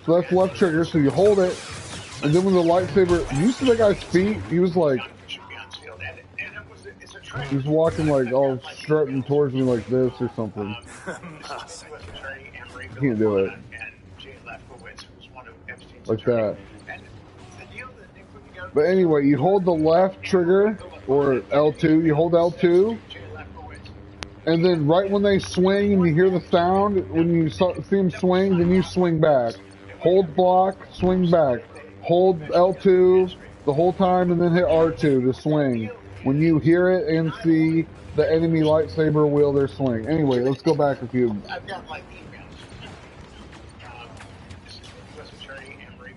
Speaker 1: So that's left trigger, so you hold it. And then when the lightsaber, you see that guy's feet? He was like, he was walking like all strutting towards me like this or something. Can't do it. Like that. But anyway, you hold the left trigger, or L2, you hold L2, and then right when they swing and you hear the sound, when you see them swing, then you swing back. Hold block, swing back. Hold L2 the whole time and then hit R2 to swing. When you hear it and see the enemy lightsaber wield their swing. Anyway, let's go back a few.
Speaker 4: I've got like emails. This is from U.S. Attorney Emery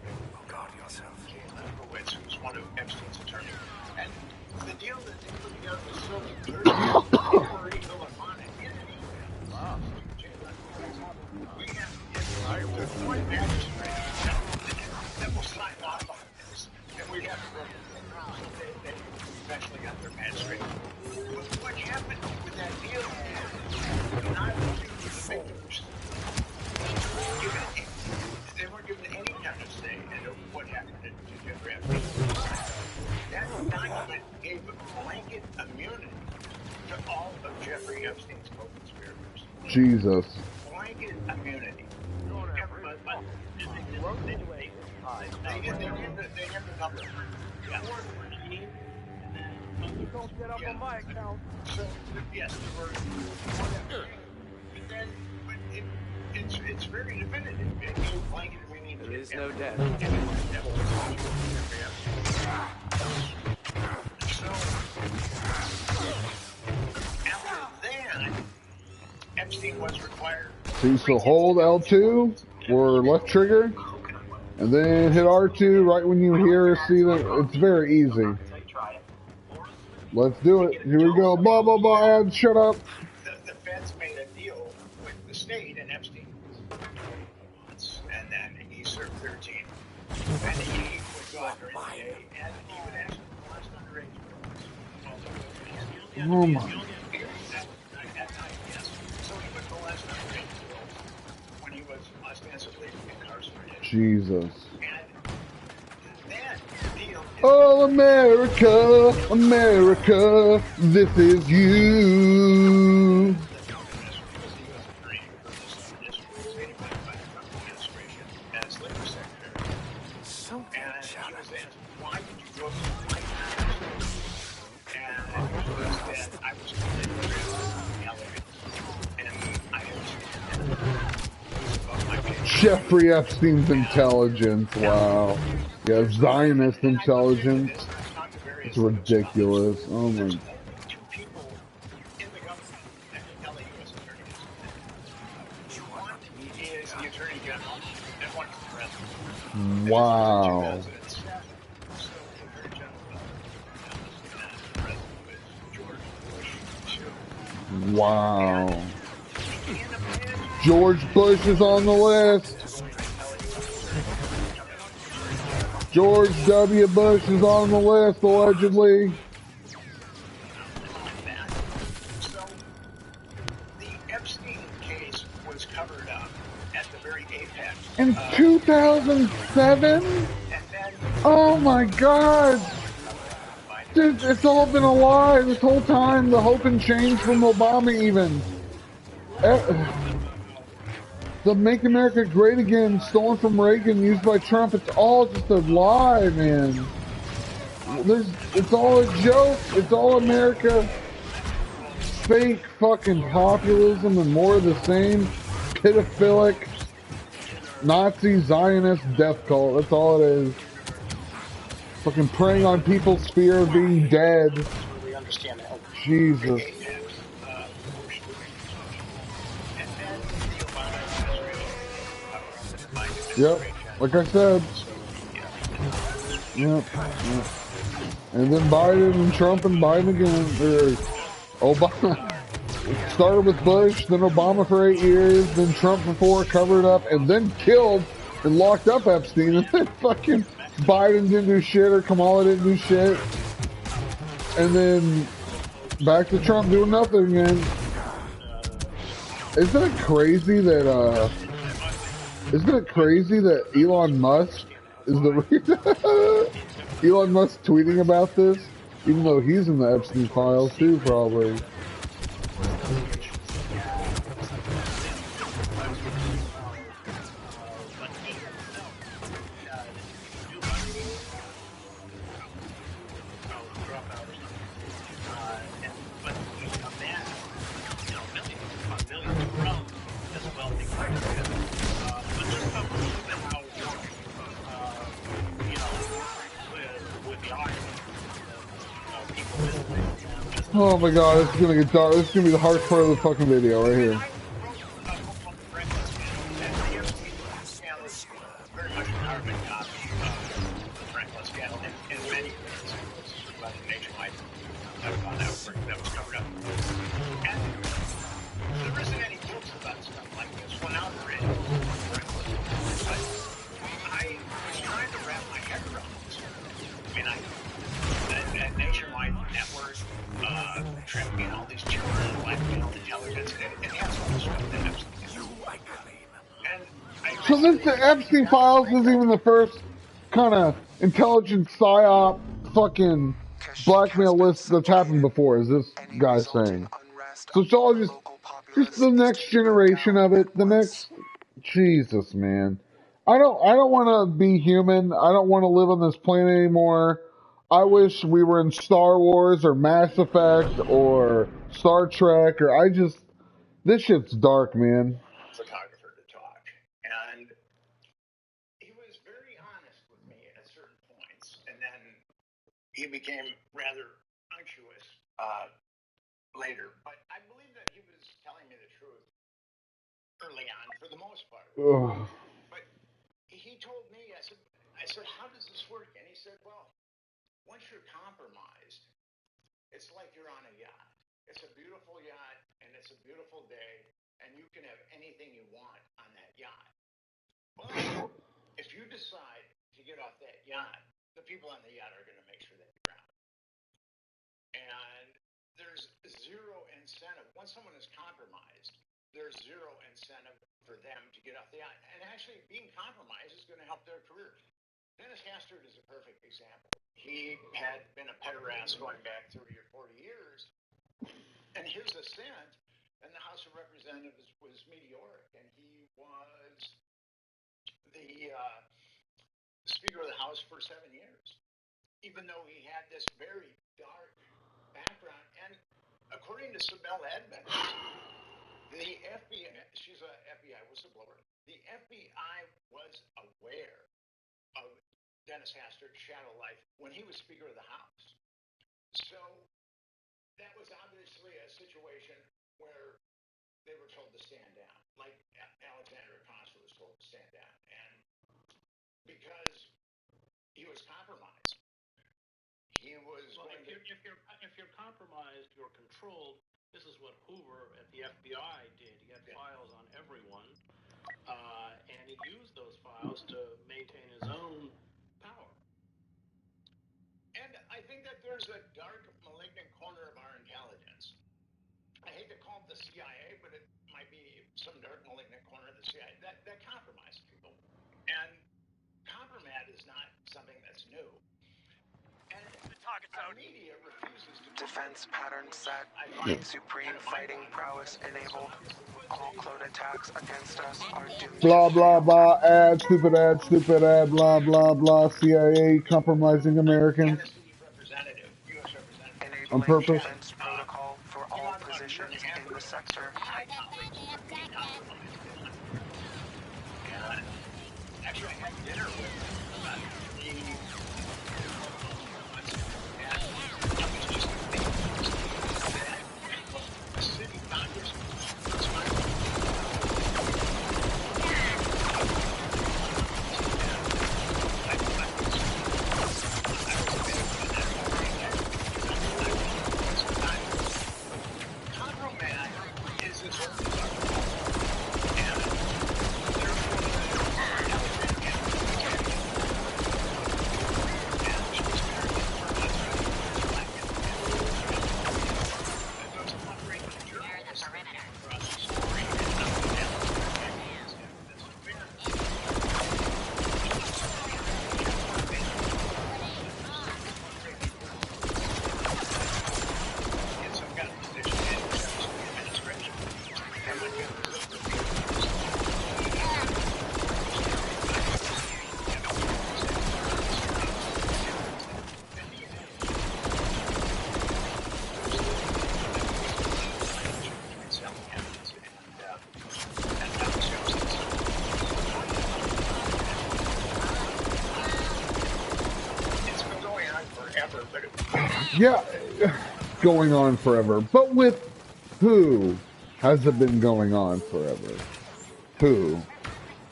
Speaker 4: Lefkowitz, who's one of Epstein's attorneys. And the deal that they put together was so good. Wow. We have one magistrate that will sign off on this, and we have to go they eventually got their magistrate. But what happened with that deal is not only the victims, they weren't given any kind of say in what happened to Jeffrey Epstein. That document gave blanket immunity to all of Jeffrey Epstein's co-conspirators.
Speaker 1: Jesus.
Speaker 4: Blanket immunity. They get the number.
Speaker 2: Don't get up on my account.
Speaker 4: So, yes, it's very definitive.
Speaker 7: There is no debt.
Speaker 4: So, after that, Epstein was required.
Speaker 1: So hold L2 or left trigger, and then hit R2 right when you hear or see that. It's very easy. Let's do it. Here we go. Blah, blah, blah. Ad, shut up.
Speaker 4: The feds made a deal with the state and Epstein. And then he served 13. And he would go out during the day, and he would ask for the last underage girls.
Speaker 1: Oh, my.
Speaker 4: At night, yes. So he would go last underage girls when he was ostensibly incarcerated.
Speaker 1: Jesus.
Speaker 4: Oh,
Speaker 1: America, America, this is you.
Speaker 4: why did you go to the White House? And I was
Speaker 1: Jeffrey Epstein's intelligence, wow. Yeah, Zionist intelligence. That's ridiculous. Oh my.
Speaker 4: There's only two people in the government that can tell a U.S. attorney this. One is the Attorney General, and one is the President.
Speaker 1: Wow.
Speaker 4: In 2007, so the Attorney General was and the President was George Bush II.
Speaker 1: Wow.
Speaker 4: And you can't imagine
Speaker 1: George Bush is on the list. George W. Bush is on the list, allegedly.
Speaker 4: So, the Epstein case was covered up at the very apex.
Speaker 1: In 2007? Oh my God. Dude, it's all been a lie this whole time. The hope and change from Obama even. The Make America Great Again, stolen from Reagan, used by Trump, it's all just a lie, man. It's all a joke. It's all America. Fake fucking populism and more of the same. Pedophilic, Nazi, Zionist death cult. That's all it is. Fucking preying on people's fear of being dead. Jesus. Yep, like I said. Yep. And then Biden and Trump and Biden again. Obama. Started with Bush, then Obama for 8 years, then Trump for 4, covered up, and then killed and locked up Epstein. And then fucking Biden didn't do shit, or Kamala didn't do shit. And then back to Trump doing nothing again. Isn't it crazy that Elon Musk is the reason? Elon Musk tweeting about this, even though he's in the Epstein files too, probably. Oh my God, this is gonna get dark. This is gonna be the hardest part of the fucking video right here. So this, the Epstein files is even the first kind of intelligent psyop fucking blackmail list that's happened before, is this guy saying. So it's all just the next generation of it, the next, Jesus, man. I don't want to be human. I don't want to live on this planet anymore. I wish we were in Star Wars or Mass Effect or Star Trek, or this shit's dark, man.
Speaker 4: Photographer to talk, and he was very honest with me at certain points, and then he became rather unctuous later. But I believe that he was telling me the truth early on, for the most part.
Speaker 1: Ugh.
Speaker 4: But he told me, I said, how does this work? And he said, well, once you're compromised, it's like you're on a yacht. It's a beautiful yacht, and it's a beautiful day, and you can have anything you want on that yacht. But if you decide to get off that yacht, the people on the yacht are going to make sure that you drown. And there's zero incentive. Once someone is compromised, there's zero incentive for them to get off the yacht. And actually, being compromised is going to help their career. Dennis Hastert is a perfect example. He had been a pederast going back 30 or 40 years, and his ascent in the House of Representatives was meteoric, and he was the Speaker of the House for 7 years, even though he had this very dark background. And according to Sibel Edmonds, the FBI, she's an FBI whistleblower, the FBI was aware of Dennis Hastert's shadow life when he was Speaker of the House. So that was obviously a situation where they were told to stand down, like Alexander Acosta was told to stand down, and because he was compromised, he was.
Speaker 2: Well, if you're compromised, you're controlled. This is what Hoover at the FBI did. He had files on everyone, and he used those files to maintain his own power.
Speaker 4: And I think that there's a dark, malignant corner of our intelligence. I hate to call it the CIA, but it might be some dark, malignant corner of the CIA that compromise people. And compromat is not something that's new. And our media refuses to.
Speaker 3: Defense pattern set. Supreme fighting prowess enabled. All clone attacks against us are doomed.
Speaker 1: Blah, blah, blah, stupid ad, blah, blah, blah, CIA compromising Americans. On purpose.
Speaker 3: Defense protocol for all positions in the sector.
Speaker 4: Actually, I had dinner with the city congressman.
Speaker 1: Yeah, going on forever. But with who has it been going on forever? Who?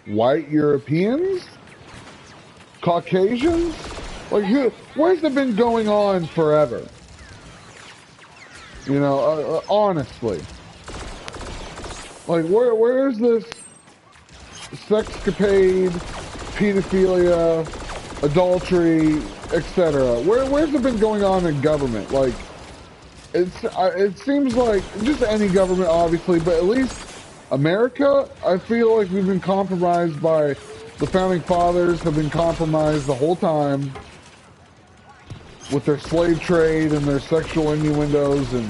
Speaker 1: White Europeans? Caucasians? Like, who? Where's it been going on forever? You know, honestly. Like, where's this sexcapade, pedophilia, adultery, etc.? Where's it been going on in government? Like, it seems like just any government, obviously, but at least America, I feel like we've been compromised by the founding fathers, have been compromised the whole time with their slave trade and their sexual innuendos, and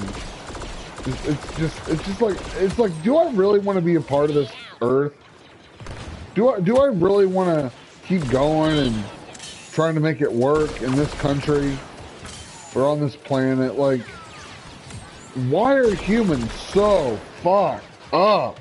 Speaker 1: it's like, do I really want to be a part of this earth? Do I really want to keep going and trying to make it work in this country or on this planet? Like, why are humans so fucked up?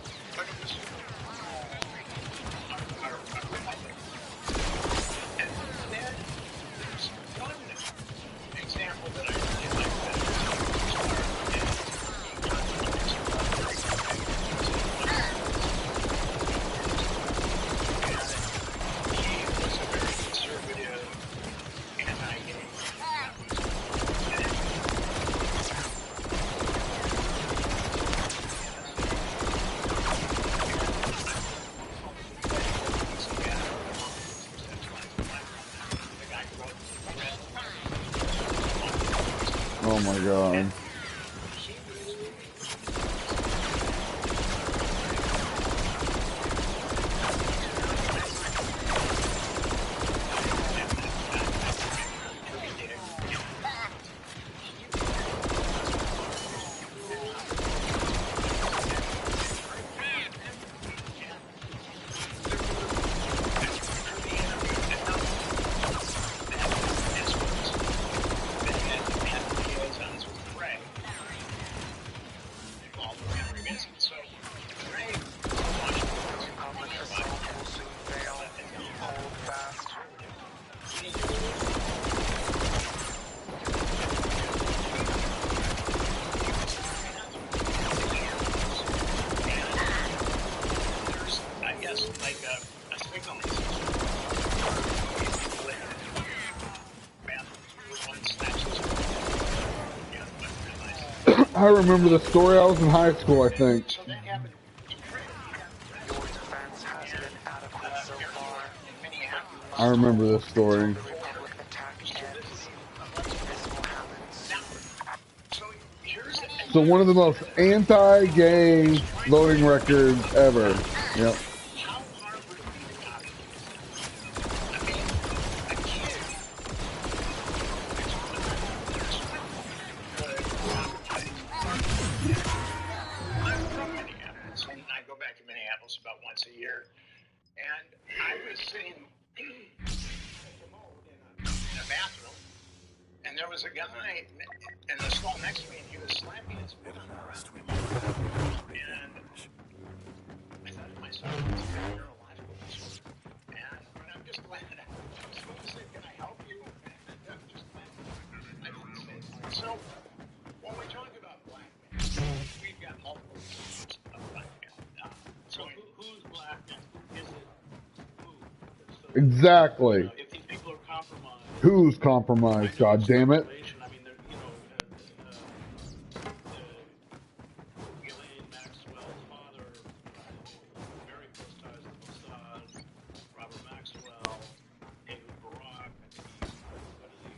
Speaker 1: Oh my god. I remember the story. I was in high school, I think.
Speaker 4: So that happened incredibly
Speaker 3: Your defense has been adequate so far,
Speaker 4: in
Speaker 3: but you
Speaker 4: Minneapolis.
Speaker 1: I
Speaker 3: must
Speaker 1: remember
Speaker 3: hold
Speaker 1: this
Speaker 3: until
Speaker 1: story.
Speaker 3: the Republic attack ends. This will happen soon.
Speaker 4: So here's
Speaker 1: So one of the most anti-gay voting records ever. Yep.
Speaker 4: how Harvard would be the copy. I mean, a kid. I'm from Minneapolis, and I go back to Minneapolis about once a year. And I was sitting in a bathroom, and there was a guy in the stall next to me, and he was slapping his foot on the ground. And I thought to myself, it's a neurological disorder. And I'm just glad I was supposed to say, can I help you? And I'm just glad I didn't say that. So when we talk about blackmail, we've got multiple forms of blackmail.
Speaker 2: So who's blackmail? Is it who? So,
Speaker 1: Exactly.
Speaker 2: if these people are compromised,
Speaker 1: Who's compromised? God damn it.
Speaker 2: I mean, Ghislaine Maxwell's father, very close ties to Mossad, Robert Maxwell, David Barak, what is he,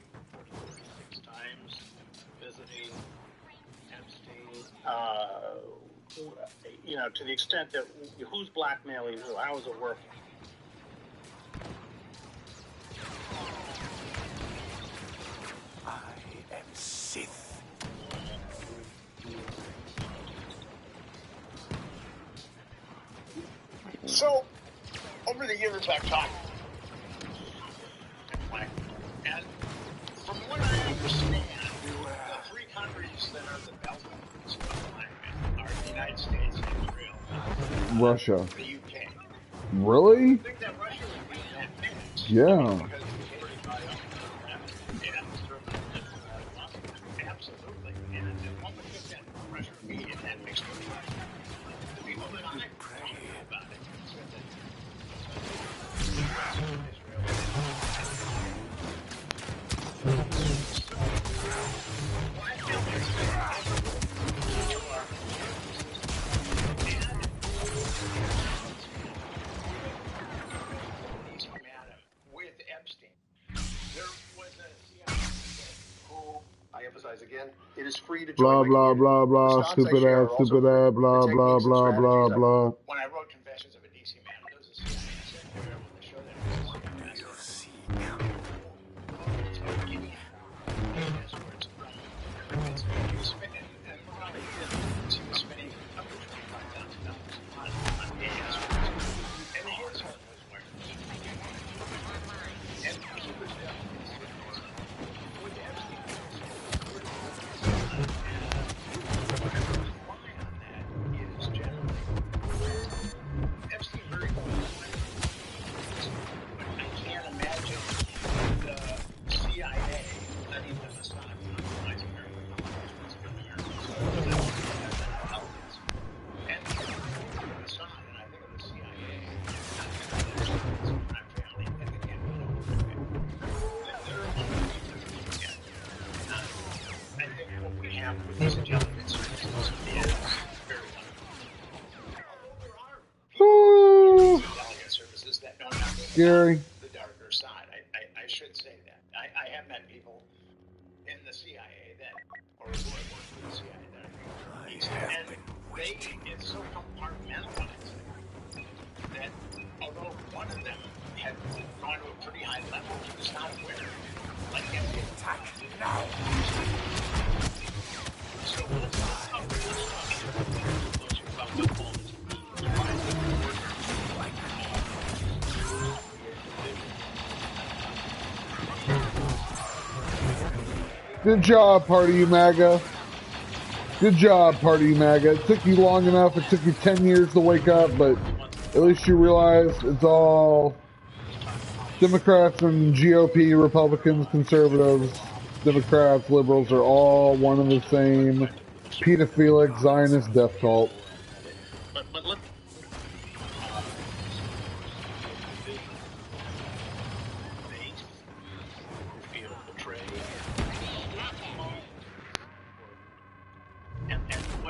Speaker 2: 36 times visiting Epstein. To the extent that who's blackmailing who? How is it working?
Speaker 3: I am Sith.
Speaker 4: So, over the years, I've talked. And from what I understand, the three countries that are the bellwethers of blackmail are the United States, Israel,
Speaker 1: Russia.
Speaker 4: the UK.
Speaker 1: Really?
Speaker 4: I think that Russia would be in that mix.
Speaker 1: Yeah.
Speaker 4: Absolutely. And the moment that Russia would be in that mix with the people that I know about it said that with Epstein, there was a CIA who, I emphasize again, it is free to
Speaker 1: Blah,
Speaker 4: join
Speaker 1: blah,
Speaker 4: the community.
Speaker 1: blah, blah.
Speaker 4: The stocks I
Speaker 1: Stupid
Speaker 4: share
Speaker 1: ass,
Speaker 4: are also
Speaker 1: stupid
Speaker 4: free.
Speaker 1: ass,
Speaker 4: The
Speaker 1: blah, blah,
Speaker 4: techniques and
Speaker 1: blah, blah,
Speaker 4: strategies
Speaker 1: blah.
Speaker 4: when I wrote Confessions of a DC Man, there was a CIA secretary. I wanted to show that it was a CIA. It's called Gideon. That's where it's from. He was spending, and around a year, he was spending up to $25,000 on gas. And his home was where he and he was there. With Epstein. Line on that is generally Epstein very well. But I can't imagine the CIA letting the Mossad compromise American politics with Americans. And the Mossad, and I think of the CIA, not family, and they can't be they're I think what we have with these intelligence services is very wonderful. Although there are intelligence services that know not
Speaker 1: Scary.
Speaker 4: the darker side. I should say that. I have met people in the CIA that, or who have worked for the CIA that and it's so compartmentalized that although one of them had gone to a pretty high level, he was not aware. Like him, attack now. So
Speaker 1: Good job, Party You MAGA. Good job, Party You MAGA. It took you long enough. It took you 10 years to wake up, but at least you realize it's all Democrats and GOP, Republicans, conservatives, Democrats, liberals are all one and the same pedophilic Zionist death cult.
Speaker 2: But look.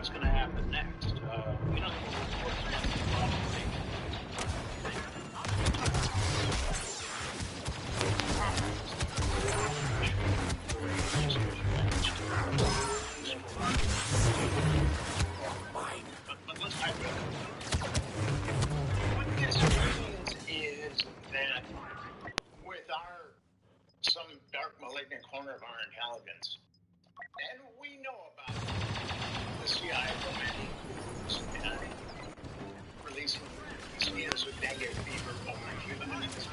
Speaker 2: what's going to happen next. You know, what this means is that with some dark malignant corner of our intelligence, and we know about the CIA and releasing mosquitoes with dengue fever over humans,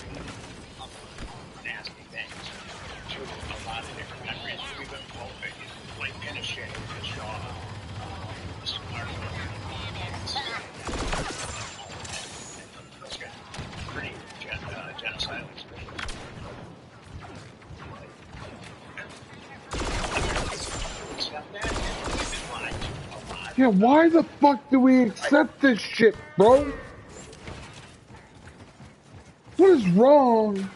Speaker 2: nasty things to a lot of different countries. We've been hoping, like Pinochet, to show up those guys. Pretty genocidal experience.
Speaker 1: Yeah, why the fuck do we accept this shit, bro? What is wrong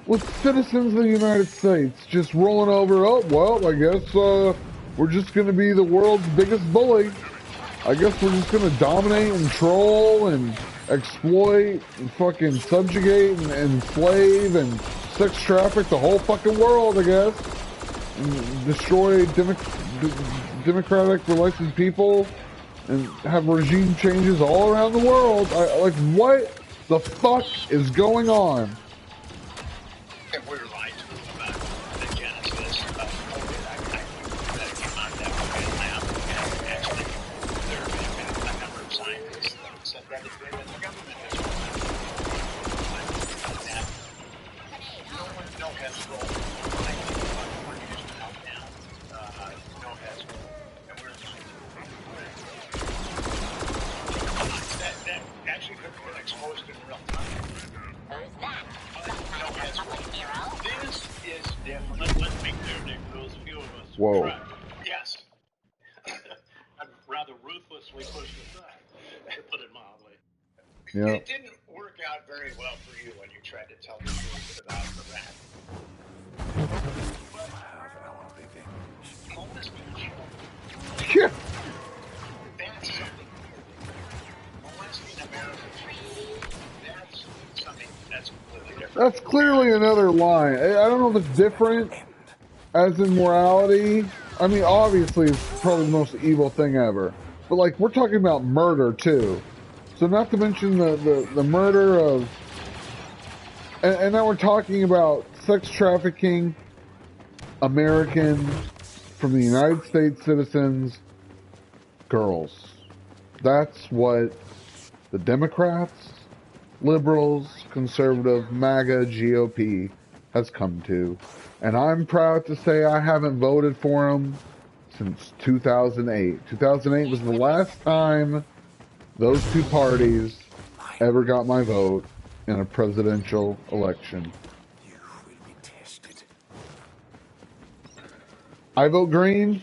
Speaker 1: with citizens of the United States just rolling over? Oh, well, I guess we're just going to be the world's biggest bully. I guess we're just going to dominate and troll and exploit and fucking subjugate and enslave and sex traffic the whole fucking world, I guess. And destroy democratic elected people and have regime changes all around the world. Like, what the fuck is going on?
Speaker 2: If we were lied to about the genesis of COVID, I that came out that lab, and actually there have been a number of scientists that said that it's been in the government has that no heads roll. I think we're used to help now. No heads roll. And that actually could have been exposed in real time. This is different. Let's make clear, Nick, those few of us who tried. Yes. I'd rather ruthlessly push this back, to put it mildly.
Speaker 1: Yeah.
Speaker 2: It didn't work out very well for you when you tried to tell the truth about Iran.
Speaker 3: We'll have our revenge.
Speaker 2: Bonus
Speaker 1: Yeah.
Speaker 2: That's something. Molesting Americans. That's something that's completely different.
Speaker 1: That's clearly another line. I don't know if it's different as in morality. I mean, obviously, it's probably the most evil thing ever. But, like, we're talking about murder, too. So not to mention the murder of... And now we're talking about sex trafficking Americans from the United States citizens, girls. That's what the Democrats, liberals, conservative, MAGA, GOP has come to. And I'm proud to say I haven't voted for them since 2008. 2008 was the last time those two parties ever got my vote in a presidential election.
Speaker 3: You will be tested.
Speaker 1: I vote green.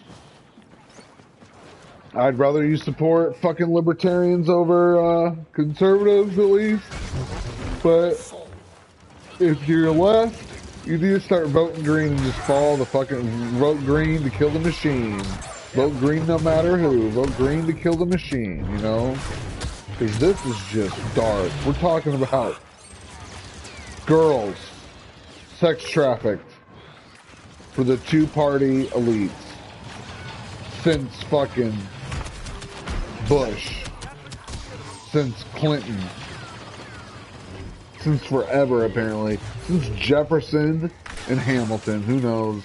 Speaker 1: I'd rather you support fucking libertarians over conservatives, at least. But if you're left, you need to start voting green and just follow the fucking vote green to kill the machine. Vote green no matter who. Vote green to kill the machine, you know? Because this is just dark. We're talking about girls sex trafficked for the two-party elites since fucking Bush, since Clinton, since forever apparently, since Jefferson and Hamilton, who knows.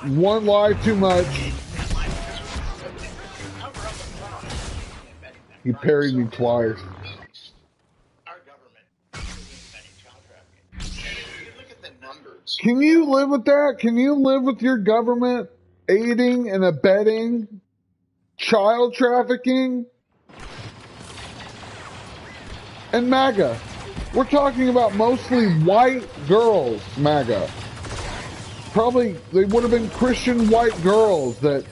Speaker 1: One lie too much. He parried me twice. Can you live with that? Can you live with your government aiding and abetting child trafficking and MAGA. We're talking about mostly white girls, MAGA. Probably, they would have been Christian white girls that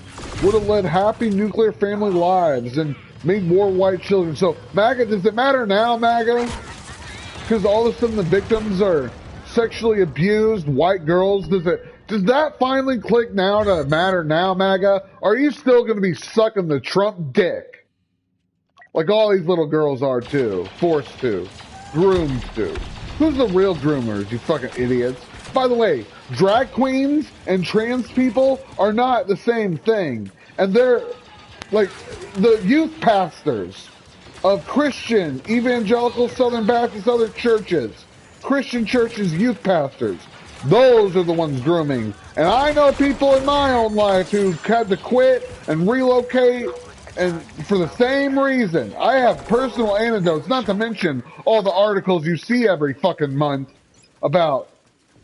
Speaker 1: would have led happy nuclear family lives and made more white children. So, MAGA, does it matter now, MAGA? Because all of a sudden the victims are sexually abused white girls. Does that finally click now to matter now, MAGA? Or are you still going to be sucking the Trump dick? Like all these little girls are too. Forced to. Groomed to. Who's the real groomers, you fucking idiots? By the way, drag queens and trans people are not the same thing. And they're like the youth pastors of Christian, evangelical, Southern Baptist, other churches. Christian churches, youth pastors. Those are the ones grooming. And I know people in my own life who had to quit and relocate and for the same reason. I have personal anecdotes, not to mention all the articles you see every fucking month about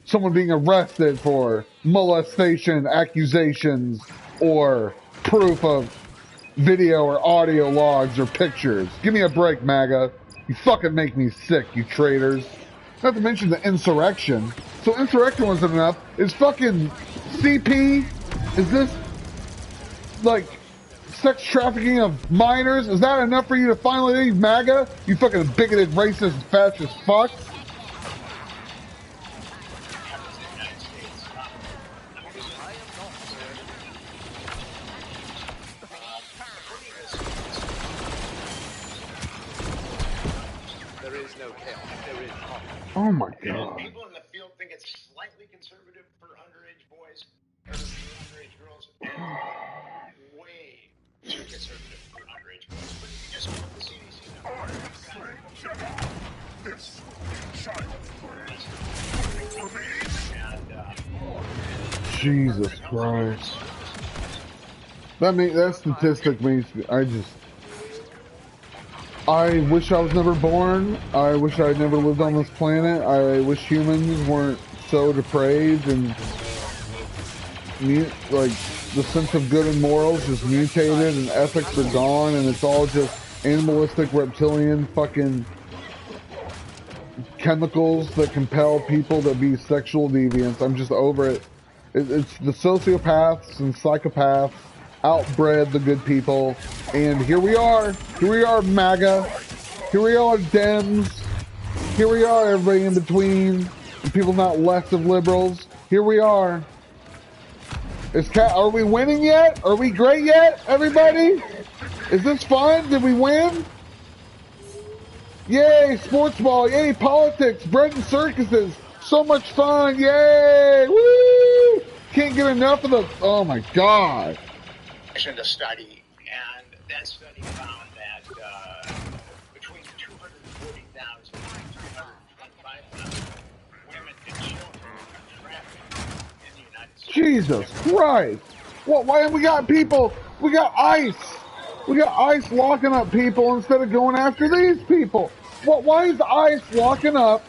Speaker 1: someone being arrested for molestation accusations or proof of video or audio logs or pictures. Give me a break, MAGA. You fucking make me sick, you traitors. Not to mention the insurrection. So insurrection wasn't enough. Is fucking CP? Is this like sex trafficking of minors? Is that enough for you to finally leave MAGA? You fucking bigoted, racist, fascist fucks? Oh my god.
Speaker 4: People in the field think it's slightly conservative for underage boys or underage girls. Way too conservative for underage boys. But you just put the CDC number.
Speaker 1: Jesus Christ. That statistic means I wish I was never born. I wish I never lived on this planet. I wish humans weren't so depraved and like the sense of good and morals just mutated and ethics are gone and it's all just animalistic, reptilian fucking chemicals that compel people to be sexual deviants. I'm just over it. It's the sociopaths and psychopaths outbred the good people, and here we are MAGA, here we are Dems, here we are everybody in between, the people not left of liberals, here we are. Are we winning yet? Are we great yet, everybody? Is this fun? Did we win? Yay, sports ball, yay, politics, bread and circuses, so much fun, yay, woo! Can't get enough of the, oh my god.
Speaker 4: A study, and that study found that between 240,000 and 325,000 women and children are trafficked in the United States.
Speaker 1: Jesus Christ! What? Why have we got people? We got ICE. We got ICE locking up people instead of going after these people. What? Why is ICE locking up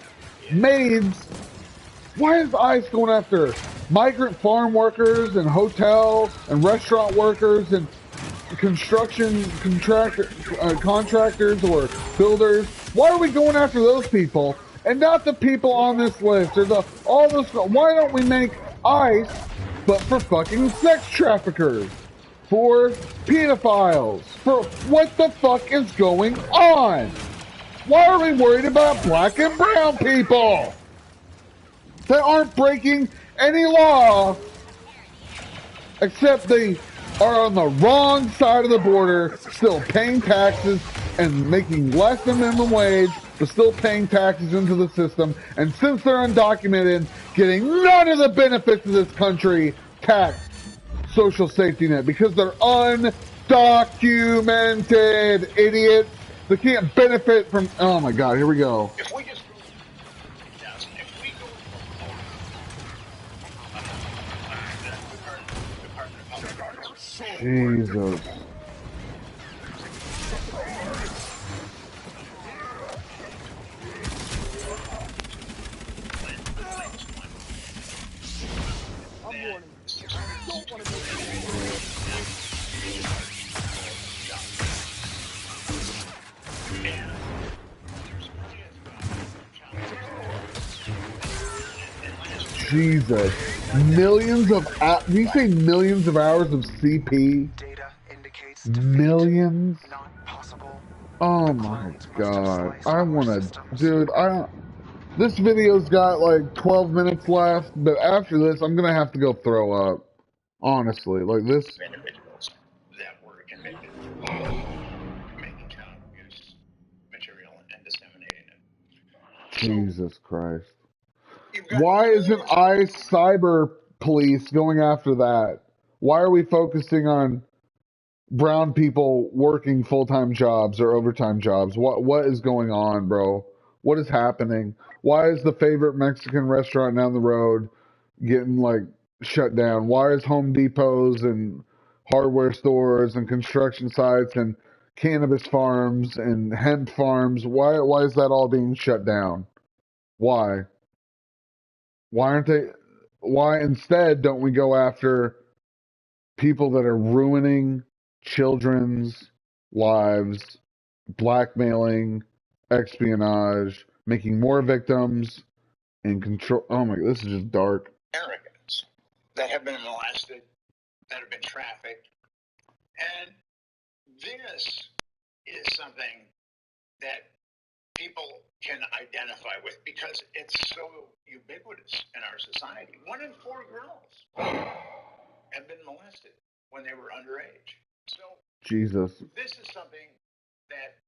Speaker 1: maids? Why is ICE going after migrant farm workers and hotel and restaurant workers and construction contractors or builders? Why are we going after those people and not the people on this list or why don't we make ICE but for fucking sex traffickers, for pedophiles, for what the fuck is going on? Why are we worried about black and brown people that aren't breaking any law, except they are on the wrong side of the border, still paying taxes and making less than minimum wage, but still paying taxes into the system, and since they're undocumented, getting none of the benefits of this country, tax, social safety net, because they're undocumented idiots. They can't benefit from, oh my god, here we go.
Speaker 4: If we just
Speaker 1: Jesus. Jesus. Millions of, you say millions of hours of CP?
Speaker 3: Data indicates
Speaker 1: Millions?
Speaker 3: not possible.
Speaker 1: Oh my god. I wanna, dude, this video's got like 12 minutes left, but after this, I'm gonna have to go throw up. Honestly, like this.
Speaker 4: Individuals that were convicted of making child abuse material and disseminating it.
Speaker 1: Jesus Christ.
Speaker 4: You've got
Speaker 1: Why isn't ICE cyber police going after that? Why are we focusing on brown people working full-time jobs or overtime jobs? What is going on, bro? What is happening? Why is the favorite Mexican restaurant down the road getting like shut down? Why is Home Depots and hardware stores and construction sites and cannabis farms and hemp farms, why is that all being shut down? Why? Why instead don't we go after people that are ruining children's lives, blackmailing, espionage, making more victims, and control? Oh my, this is just dark.
Speaker 4: Americans that have been molested, that have been trafficked. And this is something that people can identify with because it's so ubiquitous in our society. 1 in 4 girls have been molested when they were underage. So
Speaker 1: Jesus.
Speaker 4: this is something that,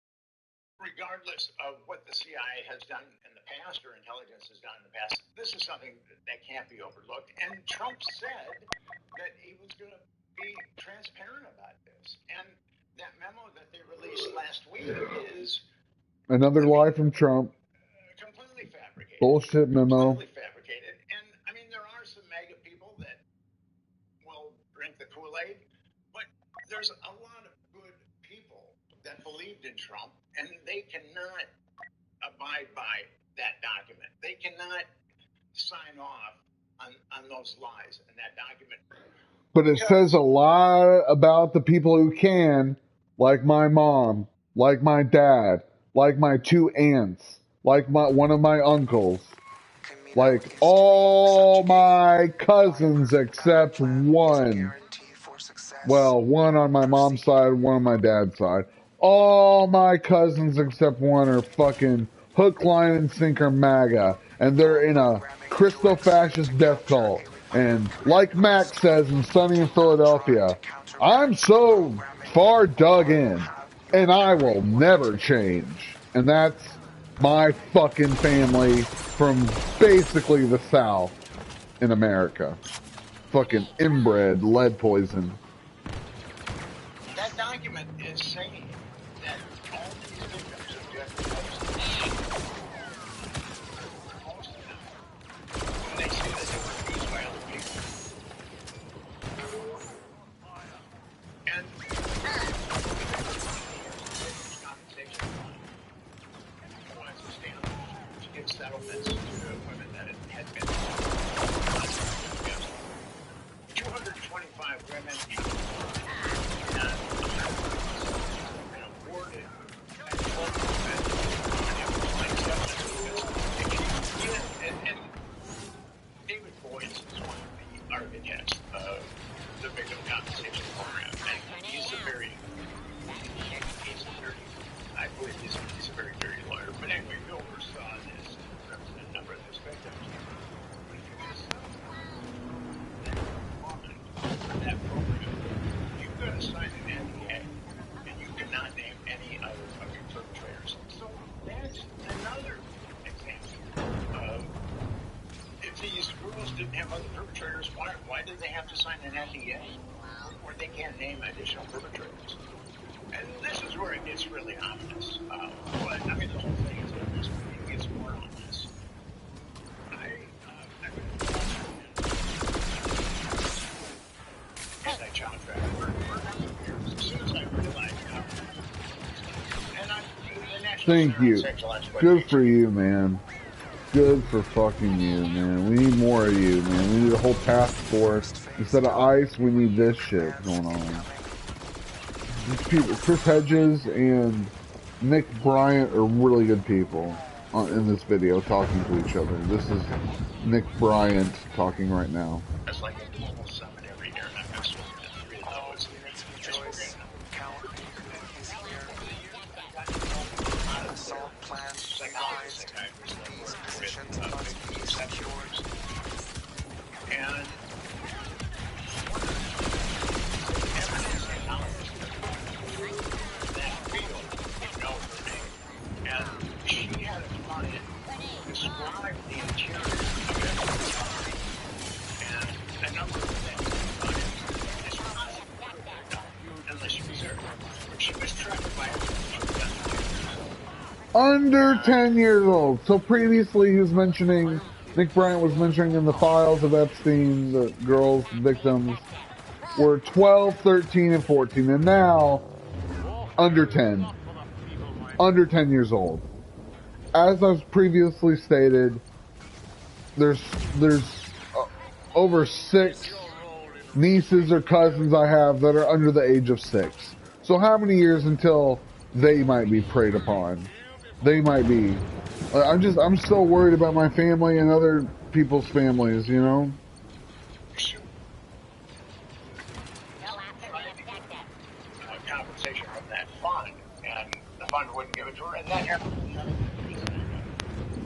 Speaker 4: regardless of what the CIA has done in the past or intelligence has done in the past, this is something that can't be overlooked. And Trump said that he was going to be transparent about this. And that memo that they released last week is
Speaker 1: Another lie from Trump.
Speaker 4: completely fabricated.
Speaker 1: Bullshit memo.
Speaker 4: Completely fabricated. And, I mean, there are some MAGA people that will drink the Kool-Aid, but there's a lot of good people that believed in Trump, and they cannot abide by that document. They cannot sign off on those lies in that document.
Speaker 1: But it says a lot about the people who can, like my mom, like my dad, like my 2 aunts, like one of my uncles, like all my cousins except one. Well, one on my mom's side, one on my dad's side. All my cousins except one are fucking hook, line, and sinker MAGA, and they're in a Christo-fascist death cult. And like Max says in Sunny in Philadelphia, I'm so far dug in, and I will never change. And that's my fucking family from basically the South in America. Fucking inbred, lead poison.
Speaker 4: That document is saying that all these victims of Jeff most of them, when they say that they were abused by other people. And compensation was established to give settlements to women that had been 225 women been awarded and David Boyce is one of the architects of the victim compensation program, and he's a very, I believe he's a very dirty lawyer. But anyway, Bill saw this represent a number of those victims. That program, you've got to sign an NDA, and you cannot name any other of your perpetrators. So that's another example of, if these girls didn't have other perpetrators, why did they have to sign an NDA? Or they can't name additional perpetrators. And this is where it gets really ominous. But, I mean, the whole thing is ominous, but it gets more ominous. Anti-child trafficking. As soon as I realized how, and the National
Speaker 1: Thank
Speaker 4: Center on
Speaker 1: you.
Speaker 4: Sexual Exploitation.
Speaker 1: Good for you, man. Good for fucking you, man. We need more of you, man. We need a whole task force. Instead of ICE, we need this shit going on. These people, Chris Hedges and Nick Bryant are really good people. in this video talking to each other. This is Nick Bryant talking right now.
Speaker 4: It's like a global summit every year, and I've spoken to 3 of
Speaker 3: All
Speaker 4: those.
Speaker 3: units rejoice. Count is here. Assault plan revised. These positions must be secured.
Speaker 4: And that field, you know her name. And she had a client describe the interior of Epstein's body and a number of things about it. Unless she was there. She was tracked by
Speaker 1: Under 10 years old. So previously he was mentioning, Nick Bryant was mentioning in the files of Epstein, the girls, victims, were 12, 13, and 14. And now, under 10. Under 10 years old. As I've previously stated, there's over 6 nieces or cousins I have that are under the age of 6. So how many years until they might be preyed upon? They might be. I'm still worried about my family and other people's families, you know?
Speaker 4: compensation from that fund, and the fund wouldn't give it to her, and that happened.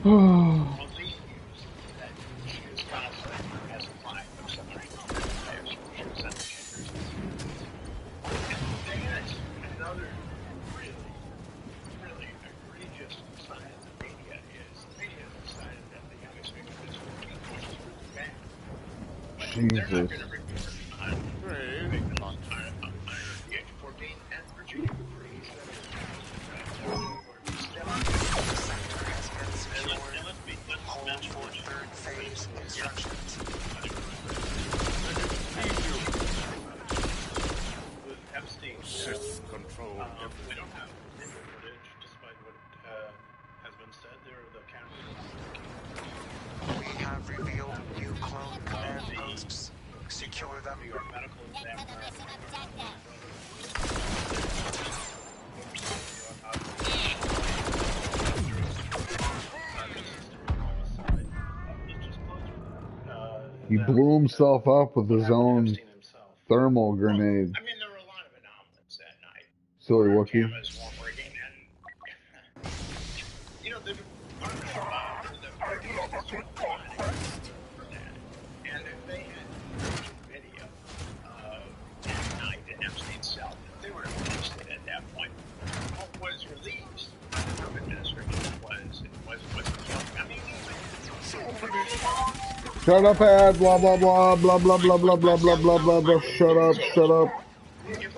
Speaker 4: Believe that she was constantly as a client of some kind. She was on the Hedges. And that's another really, really egregious sign of the media is the media decided that the youngest victim is 14, which is really bad. But they're not going to report on victims under the age of 14 and Virginia. With Epstein,
Speaker 6: Control.
Speaker 4: we don't have video footage, despite what has been said. There are the cameras.
Speaker 3: We have revealed new clone command posts. Secure them.
Speaker 4: Your medical examiner.
Speaker 1: He blew himself up with his own thermal grenade.
Speaker 4: I mean, there were a lot of anomalies that night.
Speaker 1: Silly Wookie.
Speaker 4: Cameras weren't working, and you know, the Department of the and if they had video that night in Epstein's cell, they were released at that point. What was released by the Trump administration was I mean,
Speaker 1: Shut up, ad, blah, blah, blah, blah, blah, blah, blah, blah, blah, blah, blah, blah, shut up, shut up.
Speaker 4: it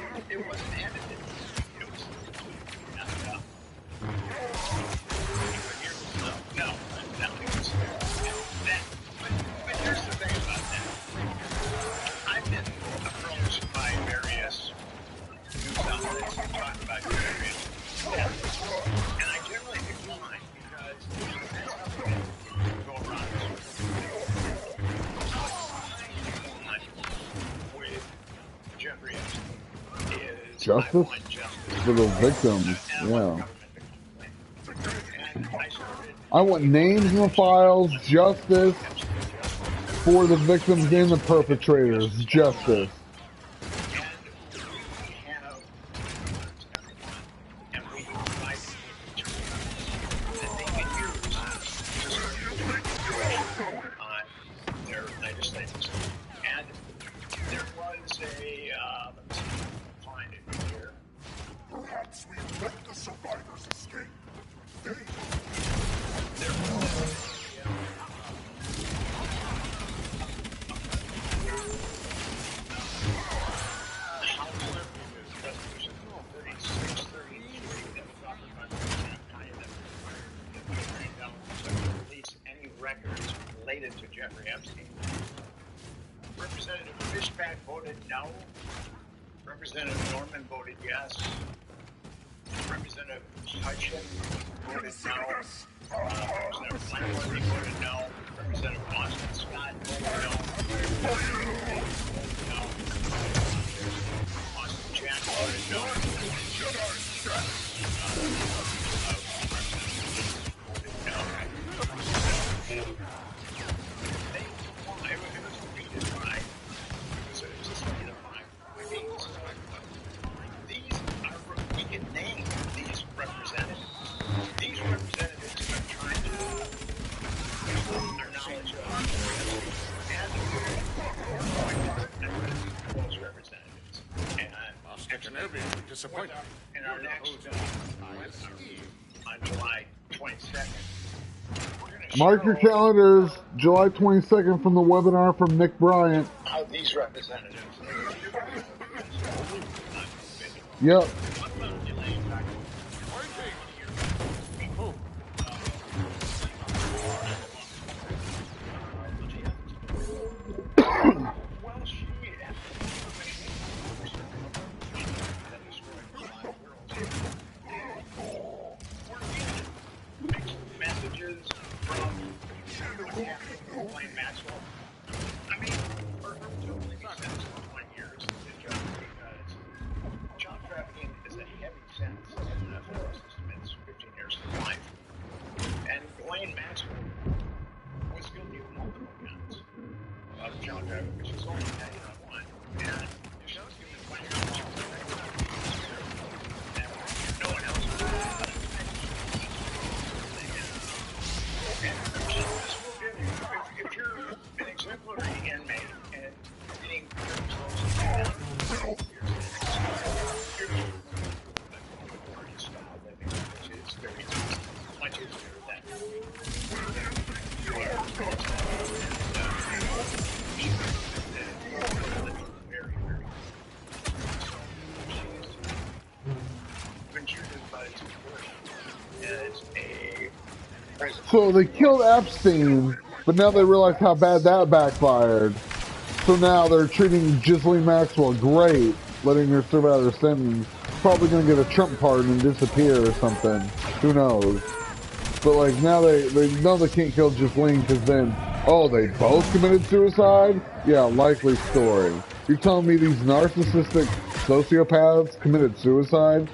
Speaker 4: wasn't edited. It was no. But here's the thing about that. I've been approached by various news outlets who talk about various deaths, and I generally decline because that's how things go around. With Jeffrey Epstein is
Speaker 1: Justice? For the victims, yeah. I want names in the files, justice for the victims and the perpetrators, justice.
Speaker 4: Records related to Jeffrey Epstein. Representative Fishback voted no. Representative Norman voted yes. Representative Hutchin voted no. Representative Flannery voted no. Representative Austin Scott voted no. Austin Jack voted no. Voted no.
Speaker 1: Mark your calendars, July 22nd from the webinar from Nick Bryant.
Speaker 4: How these representatives.
Speaker 1: Yep.
Speaker 4: Well, she mixed messages from Wayne Maxwell. I mean, for her to only be sentenced for 20 years is just because child trafficking is a heavy sentence in the federal system. It's 15 years to life. And Wayne Maxwell was guilty of multiple counts of child trafficking, which is only 91. And she was given 20 years. And no one else was. If you're an exemplary inmate and getting much easier than been treated by its as a
Speaker 1: So they killed Epstein, but now they realize how bad that backfired. So now they're treating Ghislaine Maxwell great, letting her serve out her sentence. Probably gonna get a Trump pardon and disappear or something. Who knows? But like now they know they can't kill Ghislaine because then, oh, they both committed suicide? Yeah, likely story. You're telling me these narcissistic sociopaths committed suicide?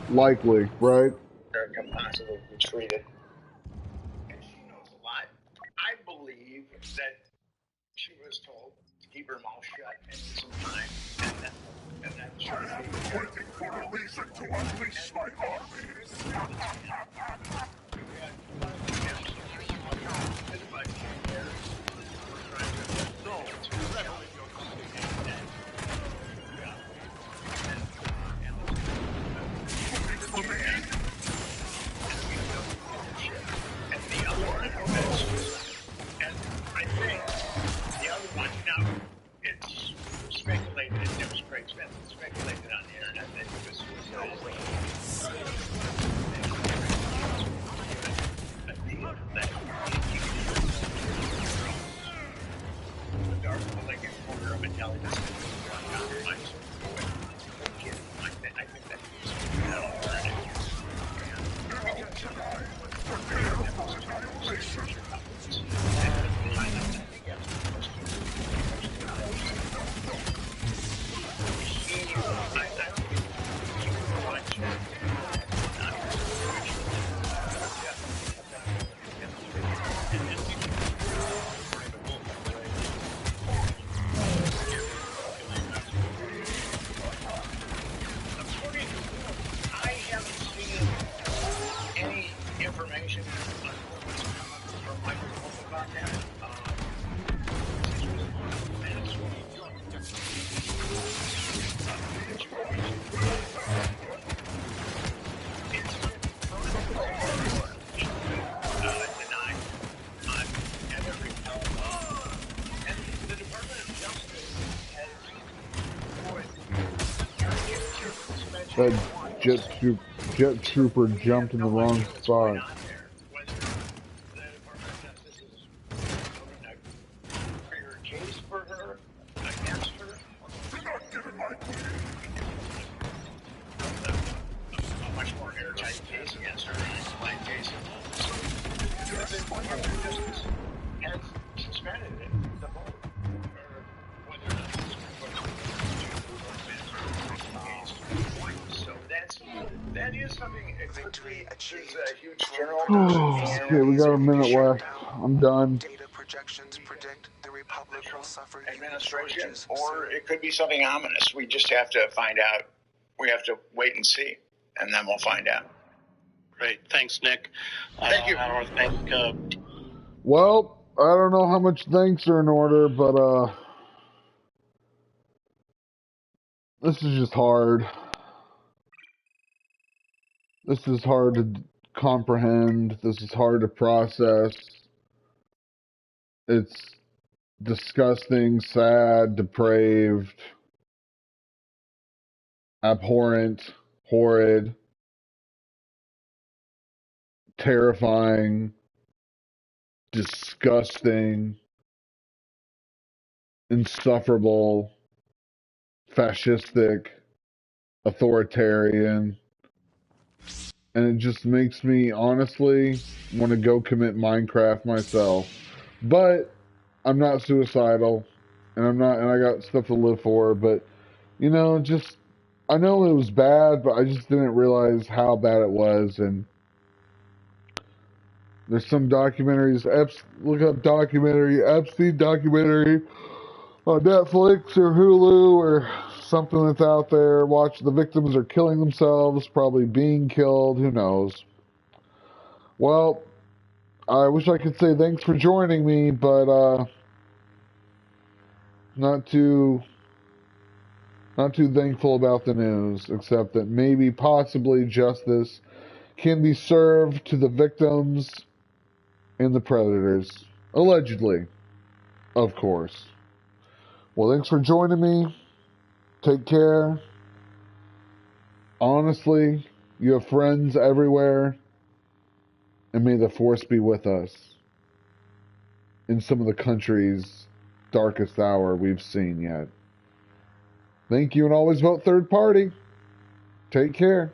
Speaker 1: Likely, right?
Speaker 4: American possibly be treated. And she knows a lot. I believe that she was told to keep her mouth shut and some time, and then she was waiting for a reason to unleash my armies. And I think the other one, now it's speculated, it was Craig Smith, speculated on the internet that he was suicidal. The dark, like a corner of intelligence. I think that he I haven't seen any information from Michael about that.
Speaker 1: That jet trooper jumped in the wrong spot.
Speaker 4: Much more airtight case against her than a plain case. Has suspended it, the vote, or whether or not so that is something.
Speaker 3: Victory achieved.
Speaker 4: Is a huge general.
Speaker 1: Okay, we got a minute left. I'm done.
Speaker 3: Data projections predict the Republic will suffer
Speaker 4: Administration,
Speaker 3: shortages
Speaker 4: or
Speaker 3: soon.
Speaker 4: it could be something ominous. We just have to find out. We have to wait and see, and then we'll find out.
Speaker 2: Great. Thanks, Nick.
Speaker 4: Thank you.
Speaker 2: I want to thank
Speaker 1: Well, I don't know how much thanks are in order, but this is just hard. This is hard to comprehend. This is hard to process. It's disgusting, sad, depraved, abhorrent, horrid, terrifying, disgusting, insufferable, fascistic, authoritarian, and it just makes me honestly want to go commit Minecraft myself. But I'm not suicidal, and I got stuff to live for, but you know, just I know it was bad, but I just didn't realize how bad it was. And there's some documentaries. Look up Epstein documentary on Netflix or Hulu or something that's out there. Watch, the victims are killing themselves, probably being killed. Who knows? Well, I wish I could say thanks for joining me, but not too thankful about the news, except that maybe possibly justice can be served to the victims and the predators. Allegedly, of course. Well, thanks for joining me. Take care. Honestly, you have friends everywhere, and may the force be with us in some of the country's darkest hour we've seen yet. Thank you, and always vote third party. Take care.